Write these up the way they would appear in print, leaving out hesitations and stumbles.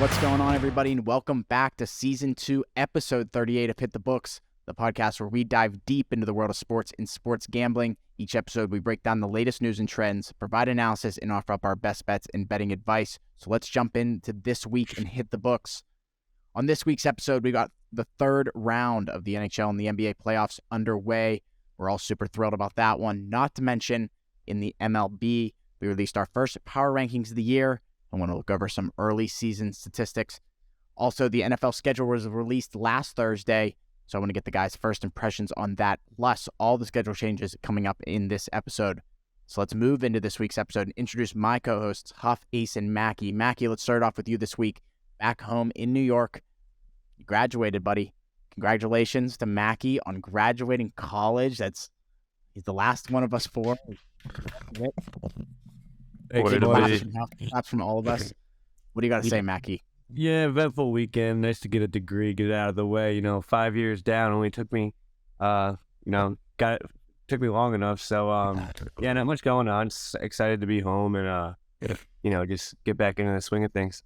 What's going on, everybody, and welcome back to Season 2, Episode 38 of Hit the Books, the podcast where we dive deep into the world of sports and sports gambling. Each episode, we break down the latest news and trends, provide analysis, and offer up our best bets and betting advice. So let's jump into this week and hit the books. On this week's episode, we got the third round of the NHL and the NBA playoffs underway. We're all super thrilled about that one. Not to mention, in the MLB, we released our first power rankings of the year. I want to look over some early season statistics. Also, the NFL schedule was released last Thursday, so I want to get the guys' first impressions on that, plus all the schedule changes coming up in this episode. So let's move into this week's episode and introduce my co-hosts, Huff, Ace, and Mackie. Mackie, let's start off with you this week. Back home in New York. You graduated, buddy. Congratulations to Mackie on graduating college. He's the last one of us four. Claps from all of us. What do you got to say, Mackie? Yeah, eventful weekend. Nice to get a degree, get it out of the way. 5 years down only took me, took me long enough. So, yeah, not much going on. Just excited to be home and, just get back into the swing of things.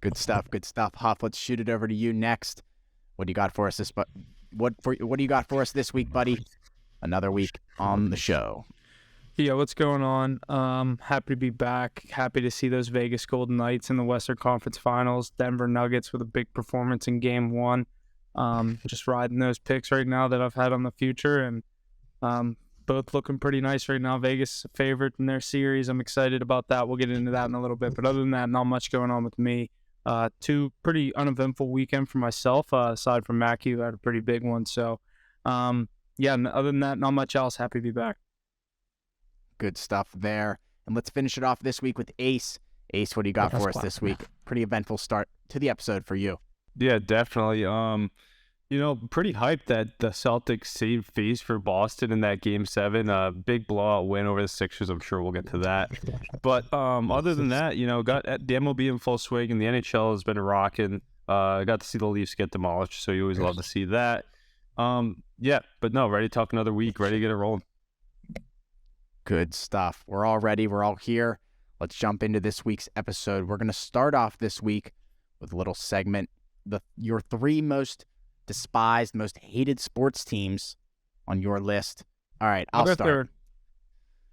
Good stuff. Huff, let's shoot it over to you next. What do you got for us what do you got for us this week, buddy? Another week on the show. Yeah, what's going on? Happy to be back. Happy to see those Vegas Golden Knights in the Western Conference Finals. Denver Nuggets with a big performance in Game 1. Just riding those picks right now that I've had on the future, and both looking pretty nice right now. Vegas is a favorite in their series. I'm excited about that. We'll get into that in a little bit. But other than that, not much going on with me. Two pretty uneventful weekend for myself, aside from Mackie, who had a pretty big one. So, other than that, not much else. Happy to be back. Good stuff there. And let's finish it off this week with Ace. Ace, what do you got for us this week? Pretty eventful start to the episode for you. Yeah, definitely. Pretty hyped that the Celtics saved face for Boston in that Game 7. Big blowout win over the Sixers. I'm sure we'll get to that. But other than that, got the MLB in full swing, and the NHL has been rocking. Got to see the Leafs get demolished, so you always love to see that. Ready to talk another week. Ready to get it rolling. Good stuff. We're all ready. We're all here. Let's jump into this week's episode. We're going to start off this week with a little segment. Your three most despised, most hated sports teams on your list. All right, I'll start. Third.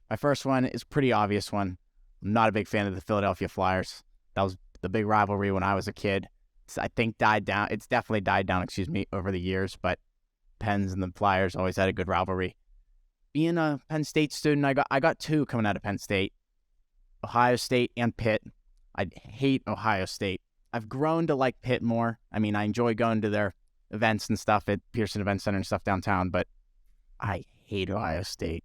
My first one is a pretty obvious one. I'm not a big fan of the Philadelphia Flyers. That was the big rivalry when I was a kid. I think died down. It's definitely died down, over the years, but Pens and the Flyers always had a good rivalry. Being a Penn State student, I got two coming out of Penn State, Ohio State and Pitt. I hate Ohio State. I've grown to like Pitt more. I mean, I enjoy going to their events and stuff at Pearson Event Center and stuff downtown, but I hate Ohio State.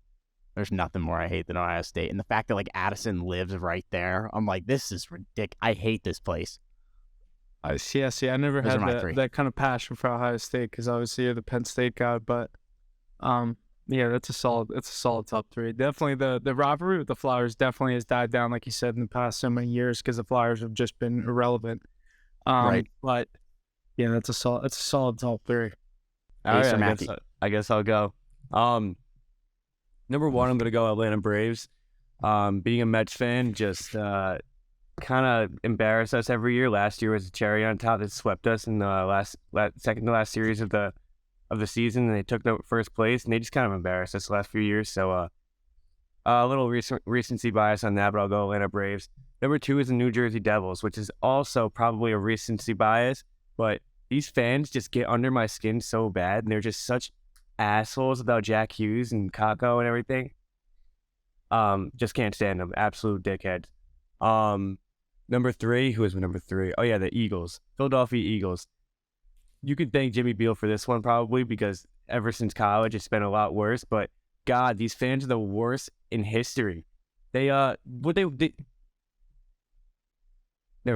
There's nothing more I hate than Ohio State. And the fact that Addison lives right there, I'm like, this is ridiculous. I hate this place. I never had that kind of passion for Ohio State because obviously you're the Penn State guy, but yeah, that's a solid top three. Definitely the rivalry with the Flyers definitely has died down, like you said, in the past so many years because the Flyers have just been irrelevant. Right. But yeah, that's a solid top three. All right, I guess I'll go. Number one, I'm gonna go Atlanta Braves. Being a Mets fan, just kind of embarrass us every year. Last year was a cherry on top that swept us in the second to last series of the season, and they took the first place, and they just kind of embarrassed us the last few years. So a little recency bias on that, but I'll go Atlanta Braves. Number two is the New Jersey Devils, which is also probably a recency bias, but these fans just get under my skin so bad, and they're just such assholes about Jack Hughes and Kako and everything. Just can't stand them. Absolute dickheads. Number three, who is number three? Oh yeah, the Eagles. Philadelphia Eagles. You could thank Jimmy Beal for this one probably because ever since college it's been a lot worse. But God, these fans are the worst in history. They never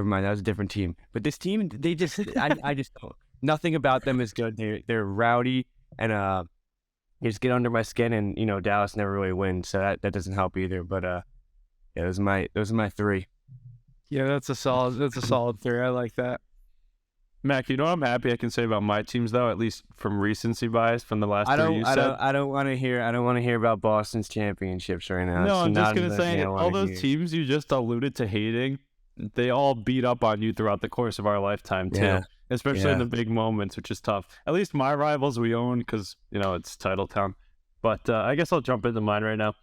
mind, that was a different team. But this team, they just I just don't. Nothing about them is good. They're rowdy and they just get under my skin, and Dallas never really wins, so that doesn't help either. But yeah, those are my three. Yeah, that's a solid three. I like that. Mac, I'm happy I can say about my teams though, at least from recency bias from the last three you said. I don't want to hear about Boston's championships right now. No, I'm just gonna say all those teams you just alluded to hating, they all beat up on you throughout the course of our lifetime too. Yeah. Especially in the big moments, which is tough. At least my rivals we own because, it's title town. But I guess I'll jump into mine right now.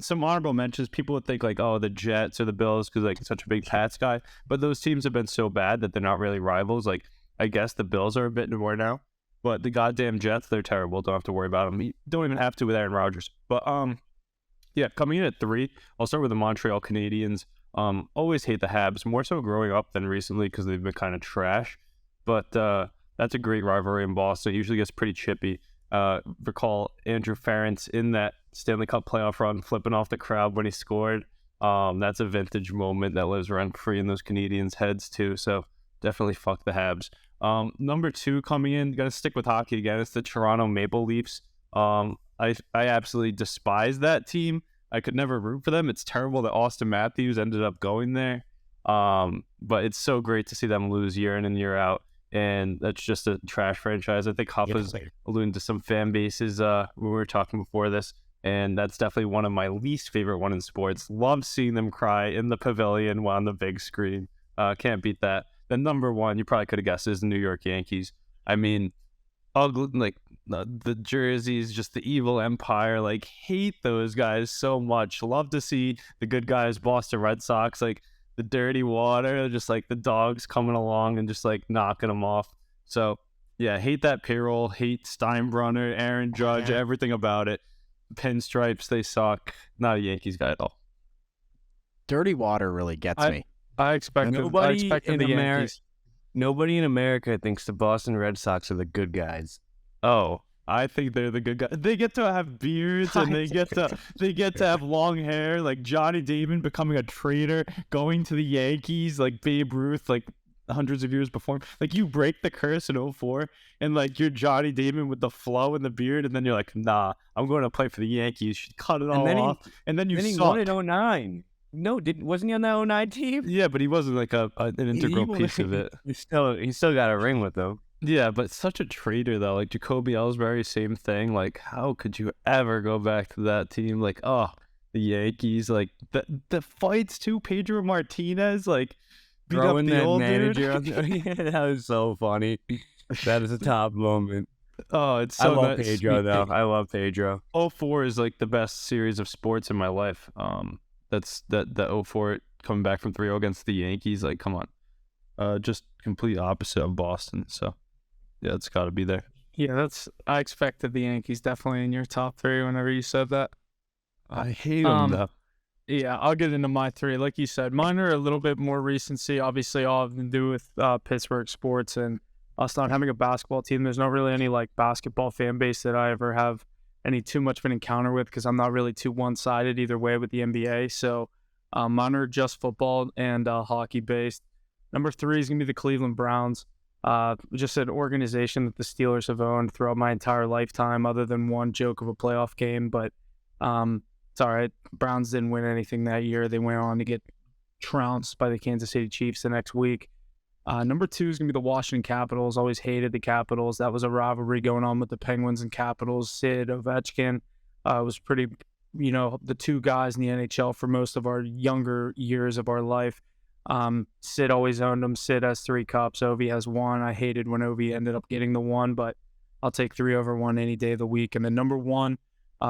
Some honorable mentions. People would think like, oh, the Jets or the Bills because like such a big Pats guy. But those teams have been so bad that they're not really rivals. Like, I guess the Bills are a bit more now. But the goddamn Jets, they're terrible. Don't have to worry about them. You don't even have to with Aaron Rodgers. But yeah, coming in at 3, I'll start with the Montreal Canadiens. Always hate the Habs, more so growing up than recently because they've been kind of trash. But that's a great rivalry in Boston. It usually gets pretty chippy. Recall Andrew Ference in that Stanley Cup playoff run flipping off the crowd when he scored. That's a vintage moment that lives rent-free in those Canadiens' heads too. So definitely fuck the Habs. Number 2 coming in, got to stick with hockey again. It's the Toronto Maple Leafs. I absolutely despise that team. I could never root for them. It's terrible that Austin Matthews ended up going there. But it's so great to see them lose year in and year out. And that's just a trash franchise. I think Hoffa's alluding to some fan bases when we were talking before this. And that's definitely one of my least favorite one in sports. Love seeing them cry in the pavilion while on the big screen. Can't beat that. Then number 1, you probably could have guessed, is the New York Yankees. I mean, ugly, like the jerseys, just the evil empire. Like, hate those guys so much. Love to see the good guys, Boston Red Sox, like the dirty water, just like the dogs coming along and just like knocking them off. So yeah, hate that payroll. Hate Steinbrenner, Aaron Judge, everything about it. Pinstripes, they suck. Not a Yankees guy at all. Dirty water really gets me. I expected the Yankees. Nobody in America thinks the Boston Red Sox are the good guys. Oh, I think they're the good guys. They get to have beards and they get to have long hair, like Johnny Damon becoming a traitor, going to the Yankees, like Babe Ruth, like hundreds of years before. Like, you break the curse in 2004 and like you're Johnny Damon with the flow and the beard, and then you're like, nah, I'm going to play for the Yankees. You cut it all off. And then you he suck. won in 2009. No, wasn't he on that 2009 team? Yeah, but he wasn't like an integral piece of it. He still got a ring with them. Yeah, but such a traitor though. Like Jacoby Ellsbury, same thing. Like, how could you ever go back to that team? Like, oh, the Yankees. Like the fights too. Pedro Martinez, like beat up the old manager. That was so funny. That is a top moment. Oh, it's so I love Pedro though. I love Pedro. 2004 is like the best series of sports in my life. That's the 2004 coming back from 3-0 against the Yankees. Like, come on. Just complete opposite of Boston. So yeah, it's got to be there. Yeah, I expected the Yankees definitely in your top 3 whenever you said that. I hate them though. Yeah, I'll get into my 3. Like you said, mine are a little bit more recency. Obviously, all have to do with Pittsburgh sports and us not having a basketball team. There's not really any like basketball fan base that I ever have any too much of an encounter with because I'm not really too one-sided either way with the NBA. So mine are just football and hockey based. Number 3 is going to be the Cleveland Browns. Just an organization that the Steelers have owned throughout my entire lifetime, other than one joke of a playoff game. But it's all right. Browns didn't win anything that year. They went on to get trounced by the Kansas City Chiefs the next week. Number 2 is going to be the Washington Capitals. Always hated the Capitals. That was a rivalry going on with the Penguins and Capitals. Sid, Ovechkin was pretty, the 2 guys in the NHL for most of our younger years of our life. Sid always owned them. Sid has 3 cups. Ovi has 1. I hated when Ovi ended up getting the 1, but I'll take 3 over 1 any day of the week. And then number 1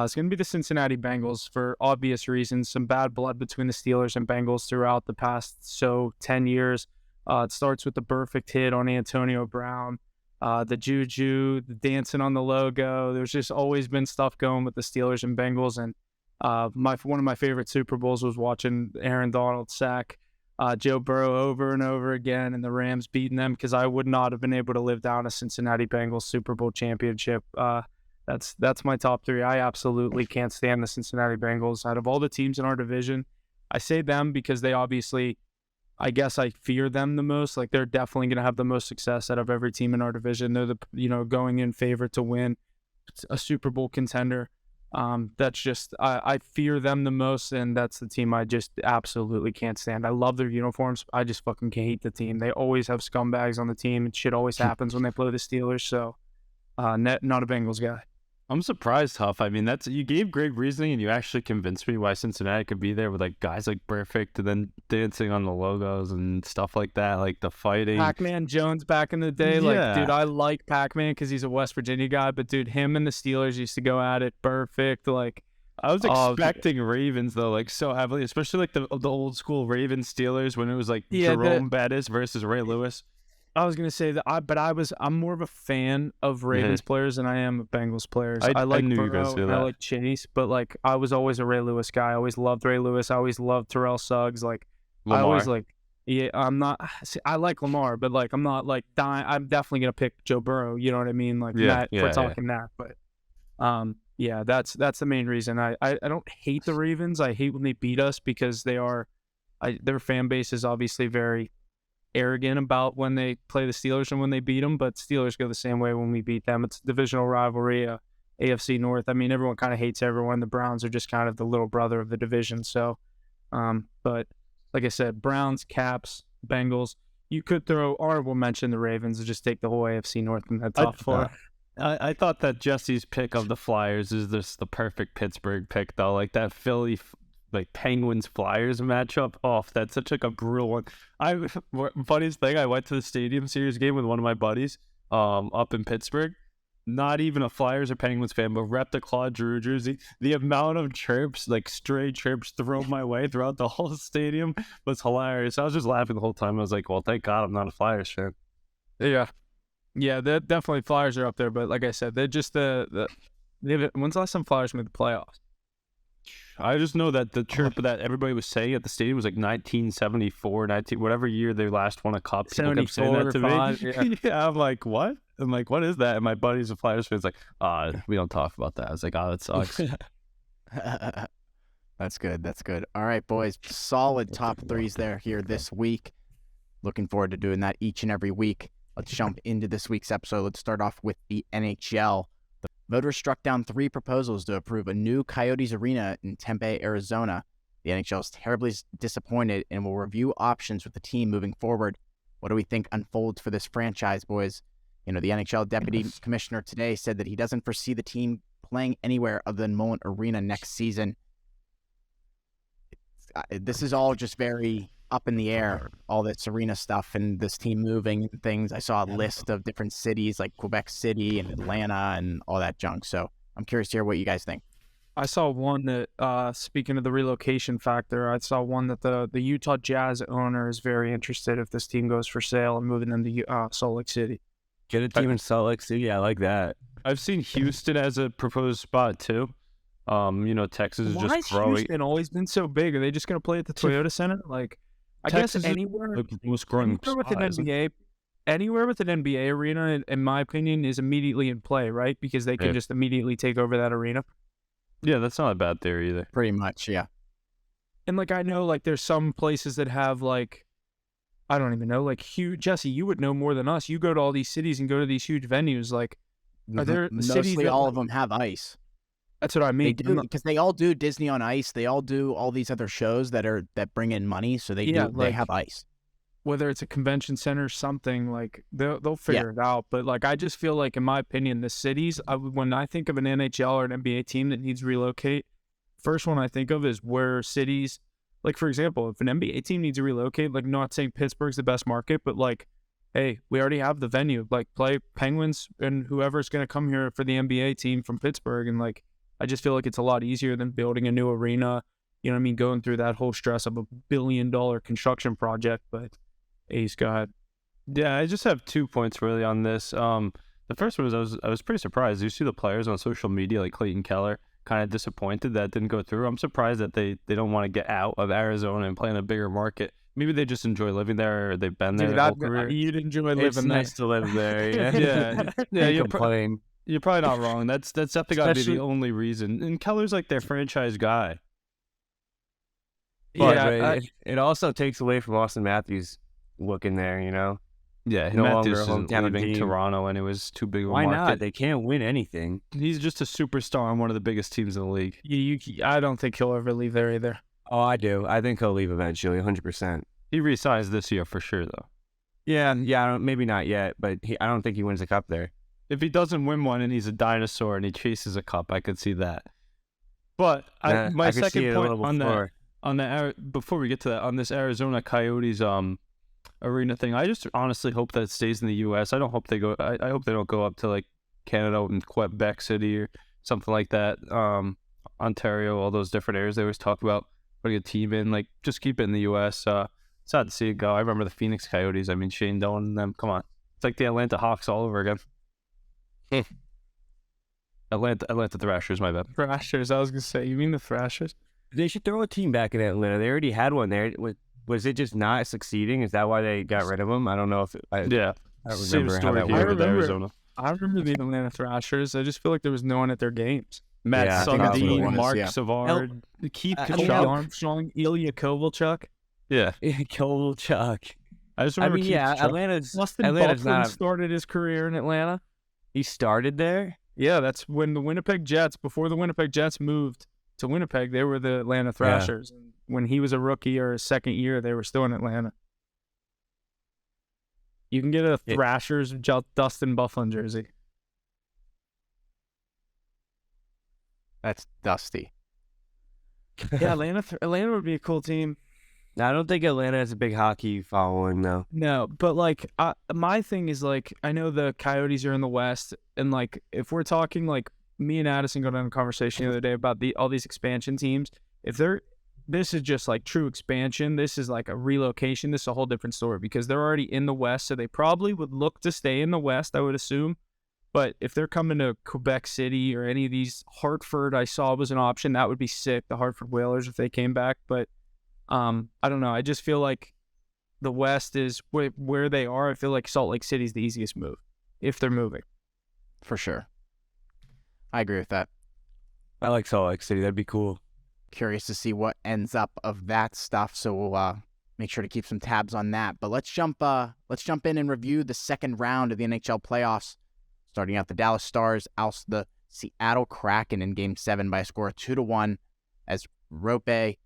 is going to be the Cincinnati Bengals for obvious reasons. Some bad blood between the Steelers and Bengals throughout the past 10 years. It starts with the perfect hit on Antonio Brown, the juju, the dancing on the logo. There's just always been stuff going with the Steelers and Bengals. And one of my favorite Super Bowls was watching Aaron Donald sack Joe Burrow over and over again and the Rams beating them, because I would not have been able to live down a Cincinnati Bengals Super Bowl championship. That's my top 3. I absolutely can't stand the Cincinnati Bengals. Out of all the teams in our division, I say them because they obviously, I guess I fear them the most. Like, they're definitely going to have the most success out of every team in our division. They're the going in favorite to win a Super Bowl contender. That's just I fear them the most, and that's the team I just absolutely can't stand. I love their uniforms. I just fucking hate the team. They always have scumbags on the team, and shit always happens when they play the Steelers. So, not a Bengals guy. I'm surprised, Huff. I mean, you gave great reasoning, and you actually convinced me why Cincinnati could be there with like guys like Perfect, and then dancing on the logos and stuff like that, like the fighting. Pac-Man Jones back in the day, Yeah. dude, I like Pac-Man because he's a West Virginia guy, but dude, him and the Steelers used to go at it perfect. Like, I was expecting Ravens though, like so heavily, especially like the old school Ravens Steelers when it was like Jerome Bettis versus Ray Lewis. I was gonna say that, I'm more of a fan of Ravens players than I am of Bengals players. I like Burrow and I like Chase, but like I was always a Ray Lewis guy. I always loved Ray Lewis. I always loved Terrell Suggs. Like Lamar. I always like, yeah, I'm not. See, I like Lamar, but like I'm not like dying. I'm definitely gonna pick Joe Burrow. You know what I mean? Like that. We're talking that, but yeah, that's the main reason. I don't hate the Ravens. I hate when they beat us because their fan base is obviously very arrogant about when they play the Steelers and when they beat them, but Steelers go the same way when we beat them. It's a divisional rivalry, AFC North. I mean, everyone kind of hates everyone. The Browns are just kind of the little brother of the division. So, but like I said, Browns, Caps, Bengals. You could throw honorable mention the Ravens and just take the whole AFC North in that top four. I thought that Jesse's pick of the Flyers is just the perfect Pittsburgh pick, though. Like that Philly like Penguins Flyers matchup. Oh, that's such like a brutal one. Funniest thing, I went to the Stadium Series game with one of my buddies up in Pittsburgh. Not even a Flyers or Penguins fan, but rep the Claude Giroux jersey. The amount of chirps, like stray chirps thrown my way throughout the whole stadium was hilarious. I was just laughing the whole time. I was like, well, thank God I'm not a Flyers fan. Yeah, they're definitely Flyers are up there, but like I said, they're just when's the last time Flyers made the playoffs? I just know that the chirp that everybody was saying at the stadium was like 1974, whatever year they last won a cup. People kept saying that to me. Yeah, I'm like, what? I'm like, what is that? And my buddy's a Flyers fan. It's like, we don't talk about that. I was like, that sucks. That's good. That's good. All right, boys. Solid top threes here this week. Looking forward to doing that each and every week. Let's jump into this week's episode. Let's start off with the NHL. The voters struck down 3 proposals to approve a new Coyotes arena in Tempe, Arizona. The NHL is terribly disappointed and will review options with the team moving forward. What do we think unfolds for this franchise, boys? You know, the NHL deputy commissioner today said that he doesn't foresee the team playing anywhere other than Mullen Arena next season. This is all just very up in the air, all this arena stuff and this team moving and things. I saw a list of different cities like Quebec City and Atlanta and all that junk. So I'm curious to hear what you guys think. I saw one that, speaking of the relocation factor, I saw one that the Utah Jazz owner is very interested if this team goes for sale and moving them to Salt Lake City. Get a team in Salt Lake City. I like that. I've seen Houston as a proposed spot too. Texas is just growing. Why has Houston always been so big? Are they just going to play at the Toyota Center? Like, I guess anywhere with an NBA, anywhere with an NBA arena, in my opinion, is immediately in play, right? Because they can just immediately take over that arena. Yeah, that's not a bad theory either. Pretty much, yeah. And like I know, like there's some places that have like, I don't even know, like huge. Jesse, you would know more than us. You go to all these cities and go to these huge venues. Like, are there cities that all of them have ice? That's what I mean. They do, because they all do Disney on Ice. They all do all these other shows that bring in money. So they have ice. Whether it's a convention center or something, like they'll figure it out. But like I just feel like, in my opinion, the cities, when I think of an NHL or an NBA team that needs to relocate, first one I think of is where cities, like for example, if an NBA team needs to relocate, like not saying Pittsburgh's the best market, but like, hey, we already have the venue. Like play Penguins and whoever's going to come here for the NBA team from Pittsburgh, and like. I just feel like it's a lot easier than building a new arena, you know what I mean, going through that whole stress of $1 billion construction project. But Ace, go ahead. Yeah, I just have 2 points really on this. The first one was I was pretty surprised. You see the players on social media like Clayton Keller kind of disappointed that didn't go through. I'm surprised that they don't want to get out of Arizona and play in a bigger market. Maybe they just enjoy living there, or they've been there their whole career. You'd enjoy living it's there. Nice to live there. Yeah, You're probably not wrong. That's definitely got to be the only reason. And Keller's like their franchise guy. But it also takes away from Austin Matthews looking there, you know? Yeah, no Matthews isn't leaving Toronto, and it was too big of a market. Why not? They can't win anything. He's just a superstar on one of the biggest teams in the league. I don't think he'll ever leave there either. Oh, I do. I think he'll leave eventually, 100%. He re-signs this year for sure, though. Yeah, maybe not yet, but I don't think he wins the cup there. If he doesn't win one and he's a dinosaur and he chases a cup, I could see that. But my second point on that before we get to that, on this Arizona Coyotes arena thing, I just honestly hope that it stays in the U.S. I don't hope they go. I hope they don't go up to like Canada and Quebec City or something like that. Ontario, all those different areas they always talk about putting a team in. Like, just keep it in the U.S. Sad to see it go. I remember the Phoenix Coyotes. I mean, Shane Doan and them. Come on, it's like the Atlanta Hawks all over again. Atlanta Thrashers, my bad. Thrashers. I was gonna say, you mean the Thrashers? They should throw a team back in Atlanta. They already had one there. Was it just not succeeding? Is that why they got rid of him? I don't know if I don't remember how that worked. Arizona. I remember the Atlanta Thrashers. I just feel like there was no one at their games. Matt Sundin, Mark Savard, Keith Kachuk, Armstrong, Ilya Kovalchuk. Yeah, Kovalchuk. I just remember Atlanta's Buckland started his career in Atlanta. He started there? Yeah, that's when the Winnipeg Jets, before the Winnipeg Jets moved to Winnipeg, they were the Atlanta Thrashers. Yeah. And when he was a rookie or his second year, they were still in Atlanta. You can get a Thrashers Dustin Byfuglien jersey. That's Dusty. Yeah, Atlanta would be a cool team. I don't think Atlanta has a big hockey following, though. No, but, like, my thing is, like, I know the Coyotes are in the West, and, like, if we're talking, like, me and Addison got on a conversation the other day about all these expansion teams. This is just, like, true expansion. This is, like, a relocation. This is a whole different story because they're already in the West, so they probably would look to stay in the West, I would assume. But if they're coming to Quebec City or any of these, Hartford I saw was an option. That would be sick, the Hartford Whalers, if they came back, but I don't know. I just feel like the West is where they are. I feel like Salt Lake City is the easiest move if they're moving. For sure. I agree with that. I like Salt Lake City. That'd be cool. Curious to see what ends up of that stuff. So we'll make sure to keep some tabs on that. But let's jump in and review the second round of the NHL playoffs. Starting out, the Dallas Stars oust the Seattle Kraken in Game 7 by a score of 2-1 as Roope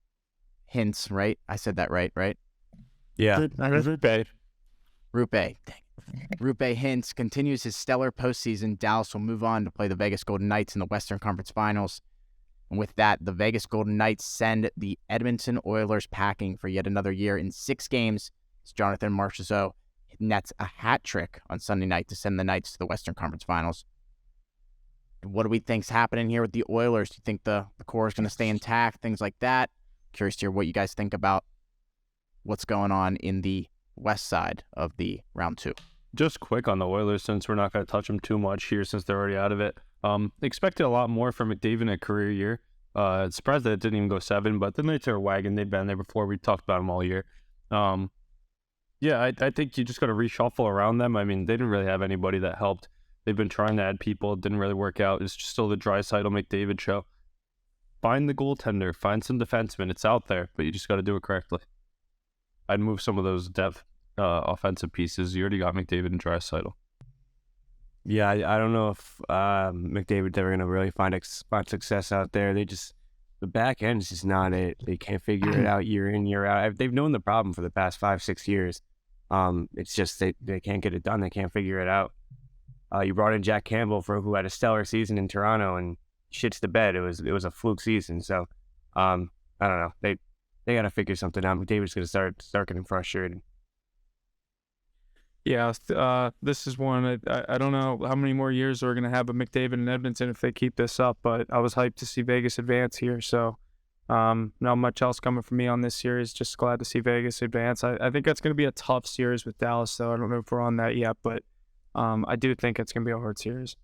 Hintz, right? I said that right? Yeah. Roope Hintz continues his stellar postseason. Dallas will move on to play the Vegas Golden Knights in the Western Conference Finals. And with that, the Vegas Golden Knights send the Edmonton Oilers packing for yet another year in 6 games. As Jonathan Marchessault nets a hat trick on Sunday night to send the Knights to the Western Conference Finals. What do we think's happening here with the Oilers? Do you think the core is going to stay intact? Things like that. Curious to hear what you guys think about what's going on in the west side of the round 2. Just quick on the Oilers, since we're not going to touch them too much here since they're already out of it. Expected a lot more from McDavid in a career year. Surprised that it didn't even go 7, but the Knights are a wagon. They've been there before. We talked about them all year. I think you just got to reshuffle around them. I mean, they didn't really have anybody that helped. They've been trying to add people. It didn't really work out. It's just still the Draisaitl McDavid show. Find the goaltender. Find some defensemen. It's out there, but you just got to do it correctly. I'd move some of those depth offensive pieces. You already got McDavid and Draisaitl. Yeah, I don't know if McDavid's ever going to really find success out there. The back end is just not it. They can't figure it out year in, year out. They've known the problem for the past 5-6 years. It's just they can't get it done. They can't figure it out. You brought in Jack Campbell who had a stellar season in Toronto and shits the bed. It was a fluke season. So I don't know. They got to figure something out. McDavid's going to start getting frustrated. Yeah, this is one. I don't know how many more years we're going to have of McDavid and Edmonton if they keep this up, but I was hyped to see Vegas advance here. So not much else coming from me on this series. Just glad to see Vegas advance. I think that's going to be a tough series with Dallas, though. I don't know if we're on that yet, but I do think it's going to be a hard series.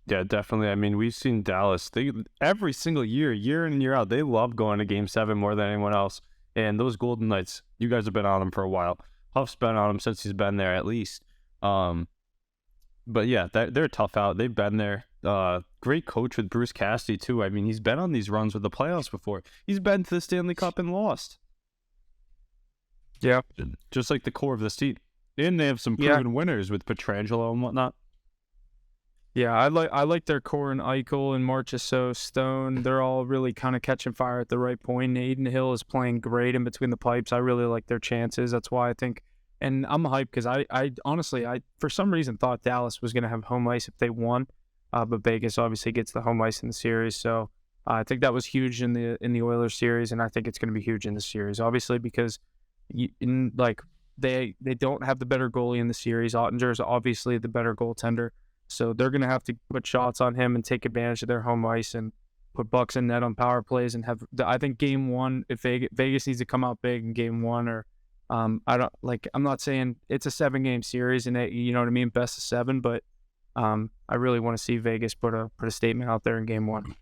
Yeah, definitely. I mean, we've seen Dallas. Every single year in, year out, they love going to Game 7 more than anyone else. And those Golden Knights, you guys have been on them for a while. Huff's been on him since he's been there at least. But yeah, they're tough out. They've been there. Great coach with Bruce Cassidy too. I mean, he's been on these runs with the playoffs before. He's been to the Stanley Cup and lost. Yeah. Just like the core of this team. And they have some proven winners with Pietrangelo and whatnot. Yeah, I like their core in Eichel and Marchessault, Stone. They're all really kind of catching fire at the right point. Aiden Hill is playing great in between the pipes. I really like their chances. That's why I think And I'm hyped because I honestly, for some reason thought Dallas was going to have home ice if they won, but Vegas obviously gets the home ice in the series. So I think that was huge in the Oilers series, and I think it's going to be huge in the series, obviously because they don't have the better goalie in the series. Ottinger is obviously the better goaltender, so they're going to have to put shots on him and take advantage of their home ice and put bucks in net on power plays and have. I think game one, if Vegas needs to come out big in game one, or I'm not saying it's a 7-game series and you know what I mean, best of 7, but I really want to see Vegas put a statement out there in game one.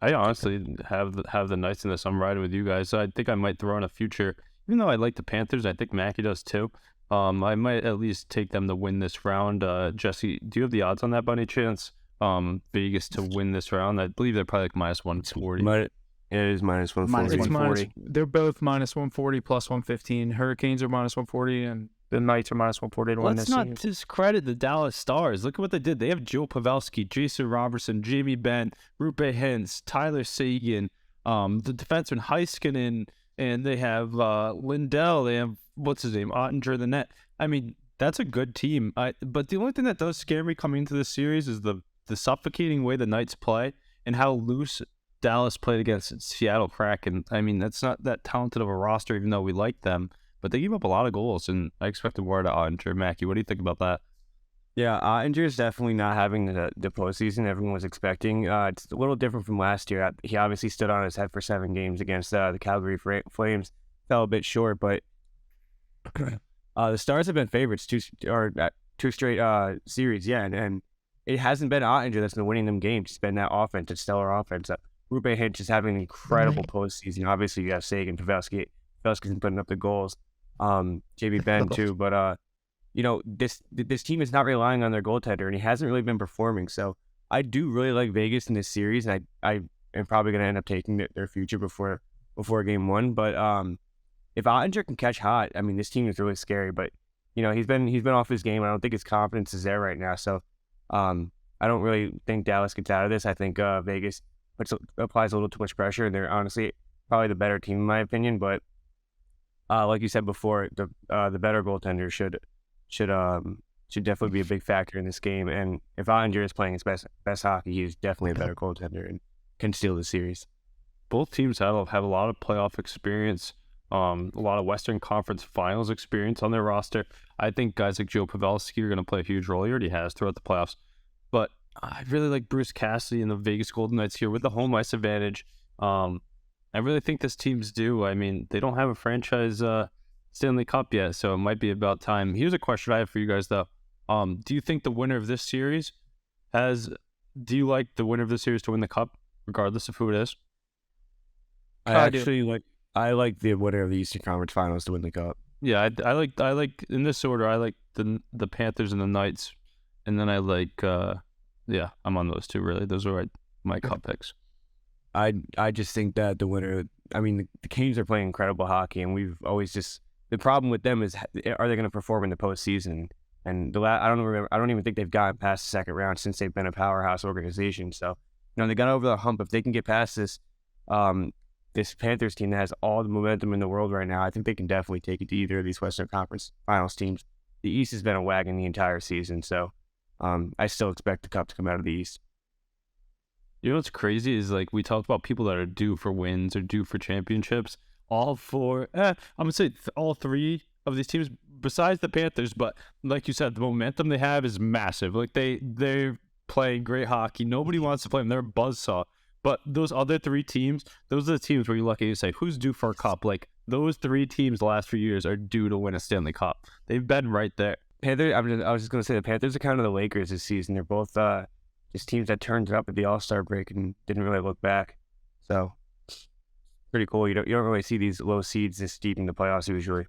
I honestly have the Knights in this. I'm riding with you guys. So I think I might throw in a future. Even though I like the Panthers, I think Mackey does too. I might at least take them to win this round. Jesse, do you have the odds on that by any chance? Vegas to win this round? I believe they're probably like minus 140. It is minus 140. Minus 140. They're both minus 140 plus 115. Hurricanes are minus 140 and the Knights are minus 140 to win Let's this not series. discredit the Dallas Stars. Look at what they did. They have Joe Pavelski, Jason Robertson, Jamie Benn, Rupe Hintz, Tyler Seguin, the defenseman Heiskanen, and they have Lindell. They have, what's his name, Ottinger, the net. I mean, that's a good team. But the only thing that does scare me coming into this series is the suffocating way the Knights play and how loose Dallas played against Seattle Kraken. I mean, that's not that talented of a roster, even though we like them. But they gave up a lot of goals, and I expected more to Ottinger. Mackie, what do you think about that? Yeah, Ottinger is definitely not having the postseason everyone was expecting. It's a little different from last year. He obviously stood on his head for 7 games against the Calgary Flames. Fell a bit short, but the Stars have been favorites two straight series, yeah, and it hasn't been Ottinger that's been winning them games. It's been that offense, that stellar offense. Rupe Hintz is having an incredible postseason. Obviously, you have Sagan, Pavelski. Pavelski's putting up the goals. JB Ben too, but this team is not relying on their goaltender, and he hasn't really been performing. So I do really like Vegas in this series, and I am probably going to end up taking their future before game one. But if Ottinger can catch hot, I mean, this team is really scary. But he's been off his game. I don't think his confidence is there right now. So I don't really think Dallas gets out of this. I think Vegas applies a little too much pressure, and they're honestly probably the better team in my opinion. But like you said before, the better goaltender should definitely be a big factor in this game. And if Ottinger is playing his best hockey, he's definitely a better goaltender and can steal the series. Both teams have a lot of playoff experience, a lot of Western Conference Finals experience on their roster. I think guys like Joe Pavelski are going to play a huge role. He already has throughout the playoffs. But I really like Bruce Cassidy and the Vegas Golden Knights here with the home ice advantage. I really think this team's due. I mean, they don't have a franchise Stanley Cup yet, so it might be about time. Here's a question I have for you guys, though. Do you think the winner of this series do you like the winner of this series to win the Cup, regardless of who it is? I like the winner of the Eastern Conference Finals to win the Cup. Yeah, I like in this order. I like the Panthers and the Knights, and then I like I'm on those two really. Those are my Cup picks. I just think that the winner. I mean, the Canes are playing incredible hockey, and we've always the problem with them is, are they going to perform in the postseason? And I don't even think they've gotten past the second round since they've been a powerhouse organization. So they got over the hump. If they can get past this Panthers team that has all the momentum in the world right now, I think they can definitely take it to either of these Western Conference Finals teams. The East has been a wagon the entire season, so I still expect the Cup to come out of the East. You know what's crazy is we talked about people that are due for wins or due for championships. I'm gonna say all 3 of these teams, besides the Panthers, but like you said, the momentum they have is massive. They're playing great hockey. Nobody wants to play them. They're a buzzsaw. But those other 3 teams, those are the teams where you're lucky to say, who's due for a cup? Those 3 teams the last few years are due to win a Stanley Cup. They've been right there. Panthers. I was just gonna say the Panthers are kind of the Lakers this season. They're both just teams that turned it up at the All-Star break and didn't really look back. So pretty cool. You don't really see these low seeds this deep in the playoffs usually.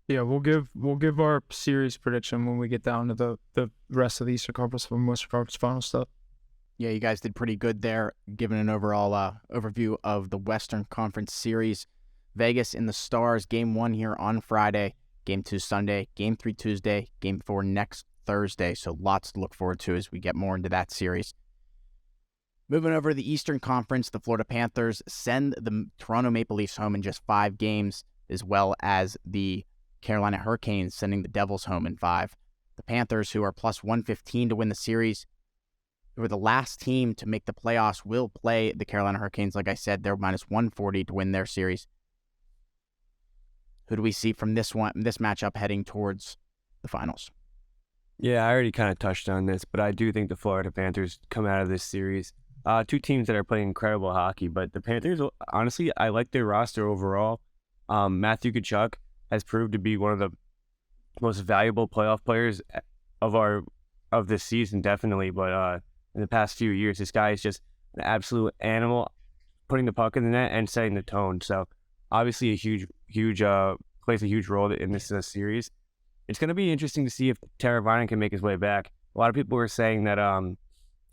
Yeah, we'll give our series prediction when we get down to the rest of the Eastern Conference and Western Conference final stuff. Yeah, you guys did pretty good there, giving an overall overview of the Western Conference series. Vegas and the Stars, Game 1 here on Friday, Game 2 Sunday, Game 3 Tuesday, Game 4 next Thursday, so lots to look forward to as we get more into that series. Moving over to the Eastern Conference, the Florida Panthers send the Toronto Maple Leafs home in just 5 games, as well as the Carolina Hurricanes sending the Devils home in 5. The Panthers, who are plus 115 to win the series, who are the last team to make the playoffs, will play the Carolina Hurricanes. Like I said, they're minus 140 to win their series. Who do we see from this matchup heading towards the finals? Yeah, I already kind of touched on this, but I do think the Florida Panthers come out of this series. Two teams that are playing incredible hockey, but the Panthers, honestly, I like their roster overall. Matthew Tkachuk has proved to be one of the most valuable playoff players of this season, definitely. But in the past few years, this guy is just an absolute animal, putting the puck in the net and setting the tone. So obviously, a huge plays a huge role in this series. It's going to be interesting to see if Teravainen can make his way back. A lot of people were saying that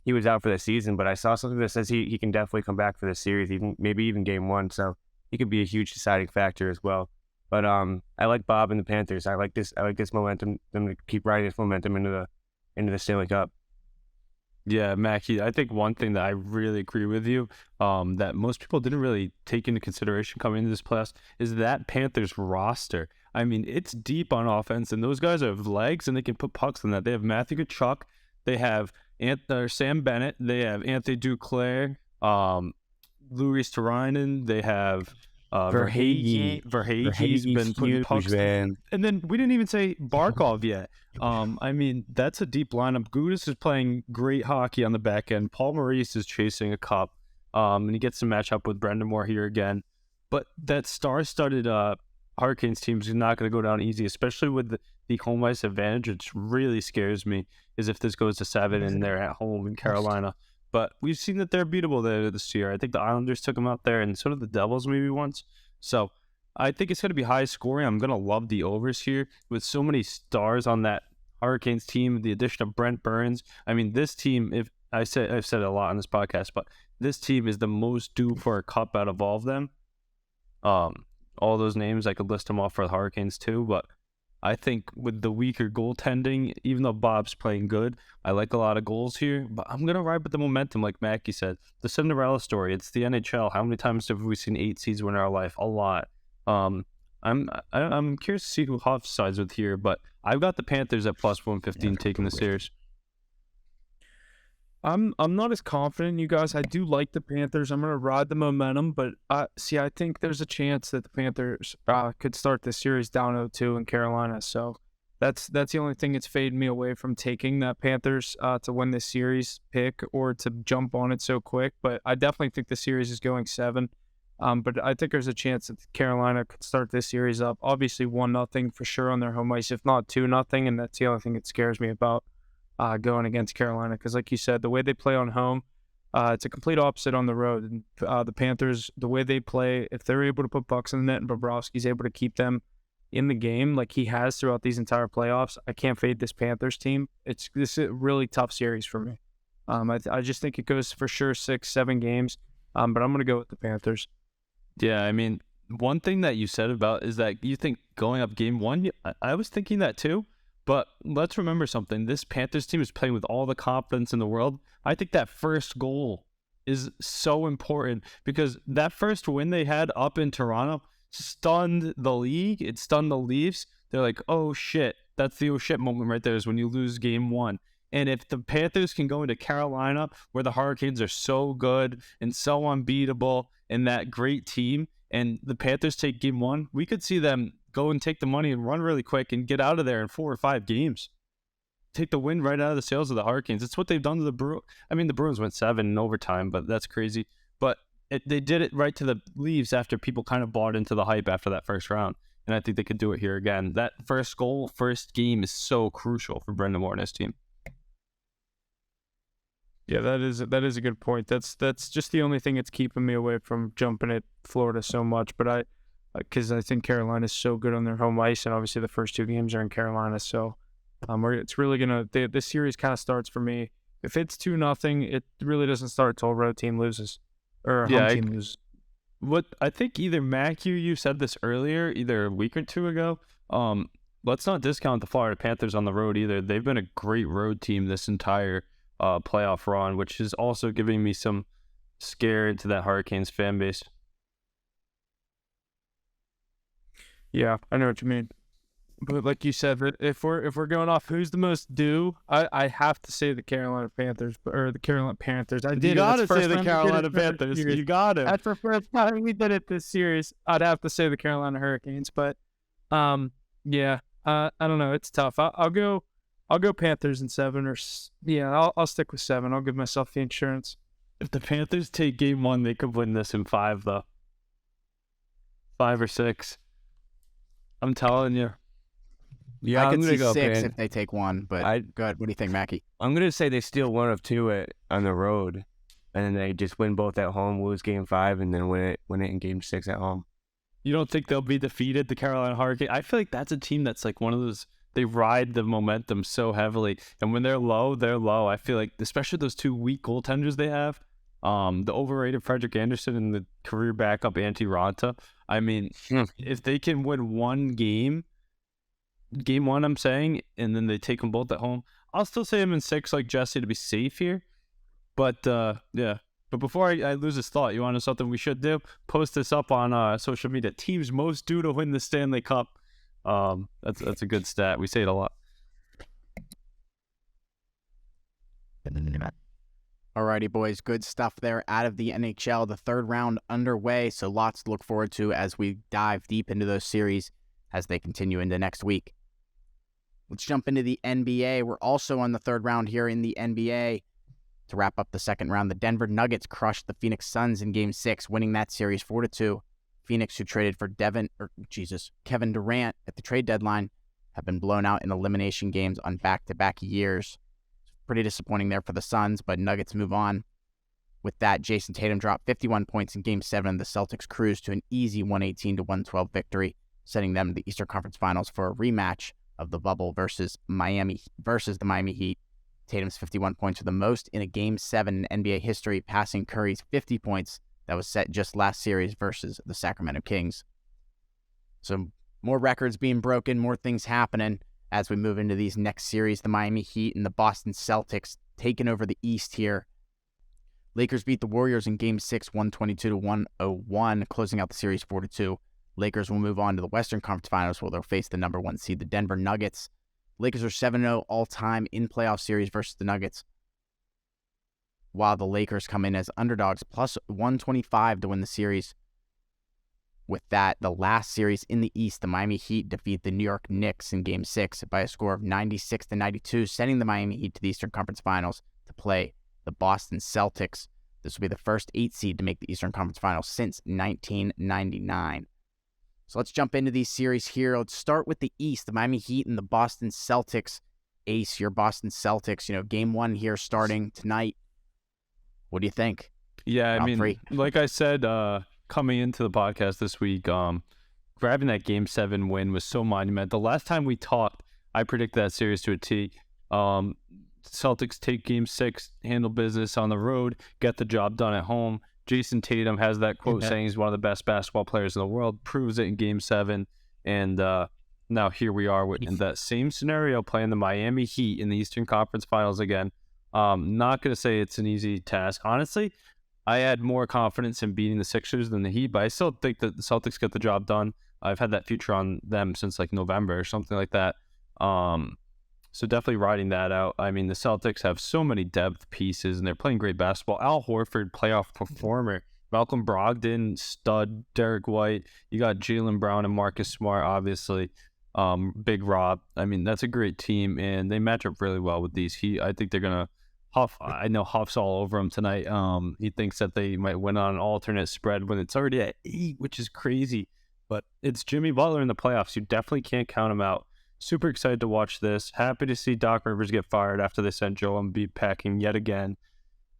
he was out for the season, but I saw something that says he can definitely come back for the series, maybe even game 1. So he could be a huge deciding factor as well. But I like Bob and the Panthers. I like this momentum. Them to keep riding this momentum into the Stanley Cup. Yeah, Mackie, I think one thing that I really agree with you, that most people didn't really take into consideration coming into this playoffs, is that Panthers roster. I mean, it's deep on offense, and those guys have legs, and they can put pucks in that. They have Matthew Tkachuk, they have Sam Bennett, they have Anthony Duclair, Louis Tarainen, they have Verhaeghe. Verhaeghe's been putting pucks in. And then we didn't even say Barkov yet. I mean, that's a deep lineup. Gudas is playing great hockey on the back end. Paul Maurice is chasing a cup, and he gets to match up with Brendan Moore here again. But that star-studded Hurricanes team is not going to go down easy, especially with the home ice advantage, which really scares me, is if this goes to 7 and they're at home in Carolina. But we've seen that they're beatable there this year. I think the Islanders took them out there, and so did the Devils maybe once. So I think it's going to be high scoring. I'm going to love the overs here with so many stars on that Hurricanes team. The addition of Brent Burns. I mean, this team, I've said it a lot on this podcast, but this team is the most due for a cup out of all of them. All those names, I could list them off for the Hurricanes too, but I think with the weaker goaltending, even though Bob's playing good, I like a lot of goals here, but I'm going to ride with the momentum, like Mackie said. The Cinderella story, it's the NHL. How many times have we seen 8 seeds win in our life? A lot. I'm curious to see who Huff sides with here, but I've got the Panthers at plus 115 taking the series. I'm not as confident, you guys. I do like the Panthers. I'm going to ride the momentum, but I think there's a chance that the Panthers could start the series down 0-2 in Carolina. So that's the only thing that's faded me away from taking that Panthers to win this series pick or to jump on it so quick. But I definitely think the series is going 7. But I think there's a chance that Carolina could start this series up. Obviously 1-0 for sure on their home ice, if not 2-0, and that's the only thing that scares me about going against Carolina, because like you said, the way they play on home, it's a complete opposite on the road. And the Panthers, the way they play, if they're able to put pucks in the net and Bobrovsky's able to keep them in the game like he has throughout these entire playoffs, I can't fade this Panthers team. This is a really tough series for me. I just think it goes for sure 6-7 games, but I'm going to go with the Panthers. Yeah, I mean, one thing that you said about is that you think going up game 1, I was thinking that too. But let's remember something. This Panthers team is playing with all the confidence in the world. I think that first goal is so important because that first win they had up in Toronto stunned the league. It stunned the Leafs. They're like, oh shit. That's the oh shit moment right there is when you lose game 1. And if the Panthers can go into Carolina where the Hurricanes are so good and so unbeatable and that great team, and the Panthers take game 1, we could see them go and take the money and run really quick and get out of there in 4 or 5 games. Take the win right out of the sails of the Hurricanes. It's what they've done to the Bruins. I mean, the Bruins went 7 in overtime, but that's crazy. But they did it right to the Leafs after people kind of bought into the hype after that first round. And I think they could do it here again. That first goal, first game is so crucial for Brendan Moore and his team. Yeah, that is a good point. That's just the only thing that's keeping me away from jumping at Florida so much. But because I think Carolina is so good on their home ice, and obviously the first 2 games are in Carolina. So it's really this series kind of starts for me. If it's 2-0, it really doesn't start till a road team loses or a home team loses. What I think either Matthew, you said this earlier, either a week or 2 ago. Let's not discount the Florida Panthers on the road either. They've been a great road team this entire playoff run, which is also giving me some scare into that Hurricanes fan base. Yeah, I know what you mean. But like you said, if we're going off who's the most due, I have to say the Carolina Panthers or the Carolina Panthers. I did. You gotta That's the say first the time we did Carolina it this Panthers. series. You got it. That's the first time we did it this series. I'd have to say the Carolina Hurricanes, but yeah, I don't know. It's tough. I'll go Panthers in 7 I'll stick with 7. I'll give myself the insurance. If the Panthers take game 1, they could win this in 5, though. 5 or 6. I'm telling you. Yeah, I I'm could gonna see go 6 Pan- if they take 1, but good. What do you think, Mackie? I'm gonna say they steal 1 of 2 on the road, and then they just win both at home, lose game 5, and then win it in game 6 at home. You don't think they'll be defeated, the Carolina Hurricanes? I feel like that's a team that's like one of those, they ride the momentum so heavily. And when they're low, they're low. I feel like, especially those 2 weak goaltenders they have, the overrated Frederick Anderson and the career backup Antti Ranta. I mean, if they can win 1 game 1, I'm saying, and then they take them both at home, I'll still say them in 6 like Jesse to be safe here. But, yeah. But before I lose this thought, you want to know something we should do? Post this up on social media. Teams most due to win the Stanley Cup. That's a good stat. We say it a lot. Alrighty, boys. Good stuff there out of the NHL. The 3rd round underway, so lots to look forward to as we dive deep into those series as they continue into next week. Let's jump into the NBA. We're also on the 3rd round here in the NBA. To wrap up the 2nd round, the Denver Nuggets crushed the Phoenix Suns in Game 6, winning that series 4-2. Phoenix, who traded for Kevin Durant at the trade deadline, have been blown out in elimination games on back-to-back years. Pretty disappointing there for the Suns, but Nuggets move on. With that, Jason Tatum dropped 51 points in Game 7. The Celtics cruised to an easy 118-112 victory, sending them to the Eastern Conference Finals for a rematch of the bubble versus the Miami Heat. Tatum's 51 points were the most in a Game 7 in NBA history, passing Curry's 50 points that was set just last series versus the Sacramento Kings. So more records being broken, more things happening as we move into these next series. The Miami Heat and the Boston Celtics taking over the East here. Lakers beat the Warriors in Game 6, 122-101, closing out the series 4-2. Lakers will move on to the Western Conference Finals where they'll face the number 1 seed, the Denver Nuggets. Lakers are 7-0 all-time in playoff series versus the Nuggets, while the Lakers come in as underdogs, plus 125 to win the series. With that, the last series in the East, the Miami Heat defeat the New York Knicks in Game 6 by a score of 96-92, sending the Miami Heat to the Eastern Conference Finals to play the Boston Celtics. This will be the first 8 seed to make the Eastern Conference Finals since 1999. So let's jump into these series here. Let's start with the East, the Miami Heat and the Boston Celtics. Ace, your Boston Celtics, Game 1 here starting tonight. What do you think? Yeah, Round 3. like I said, coming into the podcast this week, grabbing that Game 7 win was so monumental. Last time we talked, I predicted that series to a T. Celtics take Game 6, handle business on the road, get the job done at home. Jason Tatum has that quote saying he's one of the best basketball players in the world, proves it in Game 7, and now here we are in that same scenario playing the Miami Heat in the Eastern Conference Finals again. Not going to say it's an easy task. Honestly, I had more confidence in beating the Sixers than the Heat, but I still think that the Celtics get the job done. I've had that future on them since like November or something like that. So definitely riding that out. I mean, the Celtics have so many depth pieces, and they're playing great basketball. Al Horford, playoff performer. Malcolm Brogdon, stud. Derek White. You got Jaylen Brown and Marcus Smart, obviously. Big Rob. I mean, that's a great team, and they match up really well with these Heat. I think they're going to Huff. I know Huff's all over them tonight. He thinks that they might win on an alternate spread when it's already at 8, which is crazy. But it's Jimmy Butler in the playoffs. You definitely can't count him out. Super excited to watch this. Happy to see Doc Rivers get fired after they sent Joel Embiid packing yet again.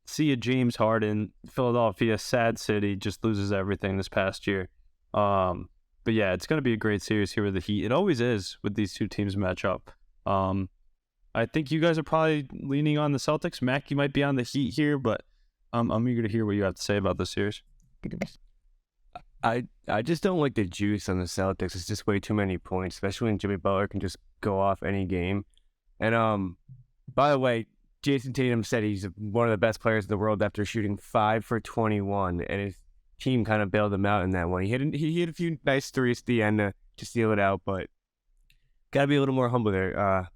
See a James Harden, Philadelphia, sad city, just loses everything this past year. But yeah, it's going to be a great series here with the Heat. It always is with these two teams match up. I think you guys are probably leaning on the Celtics. Mac, you might be on the Heat here, but I'm eager to hear what you have to say about this series. I just don't like the juice on the Celtics. It's just way too many points, especially when Jimmy Butler can just go off any game. And by the way, Jason Tatum said he's one of the best players in the world after shooting 5 for 21, and his team kind of bailed him out in that one. He hit a few nice threes at the end to seal it out, but Got to be a little more humble there,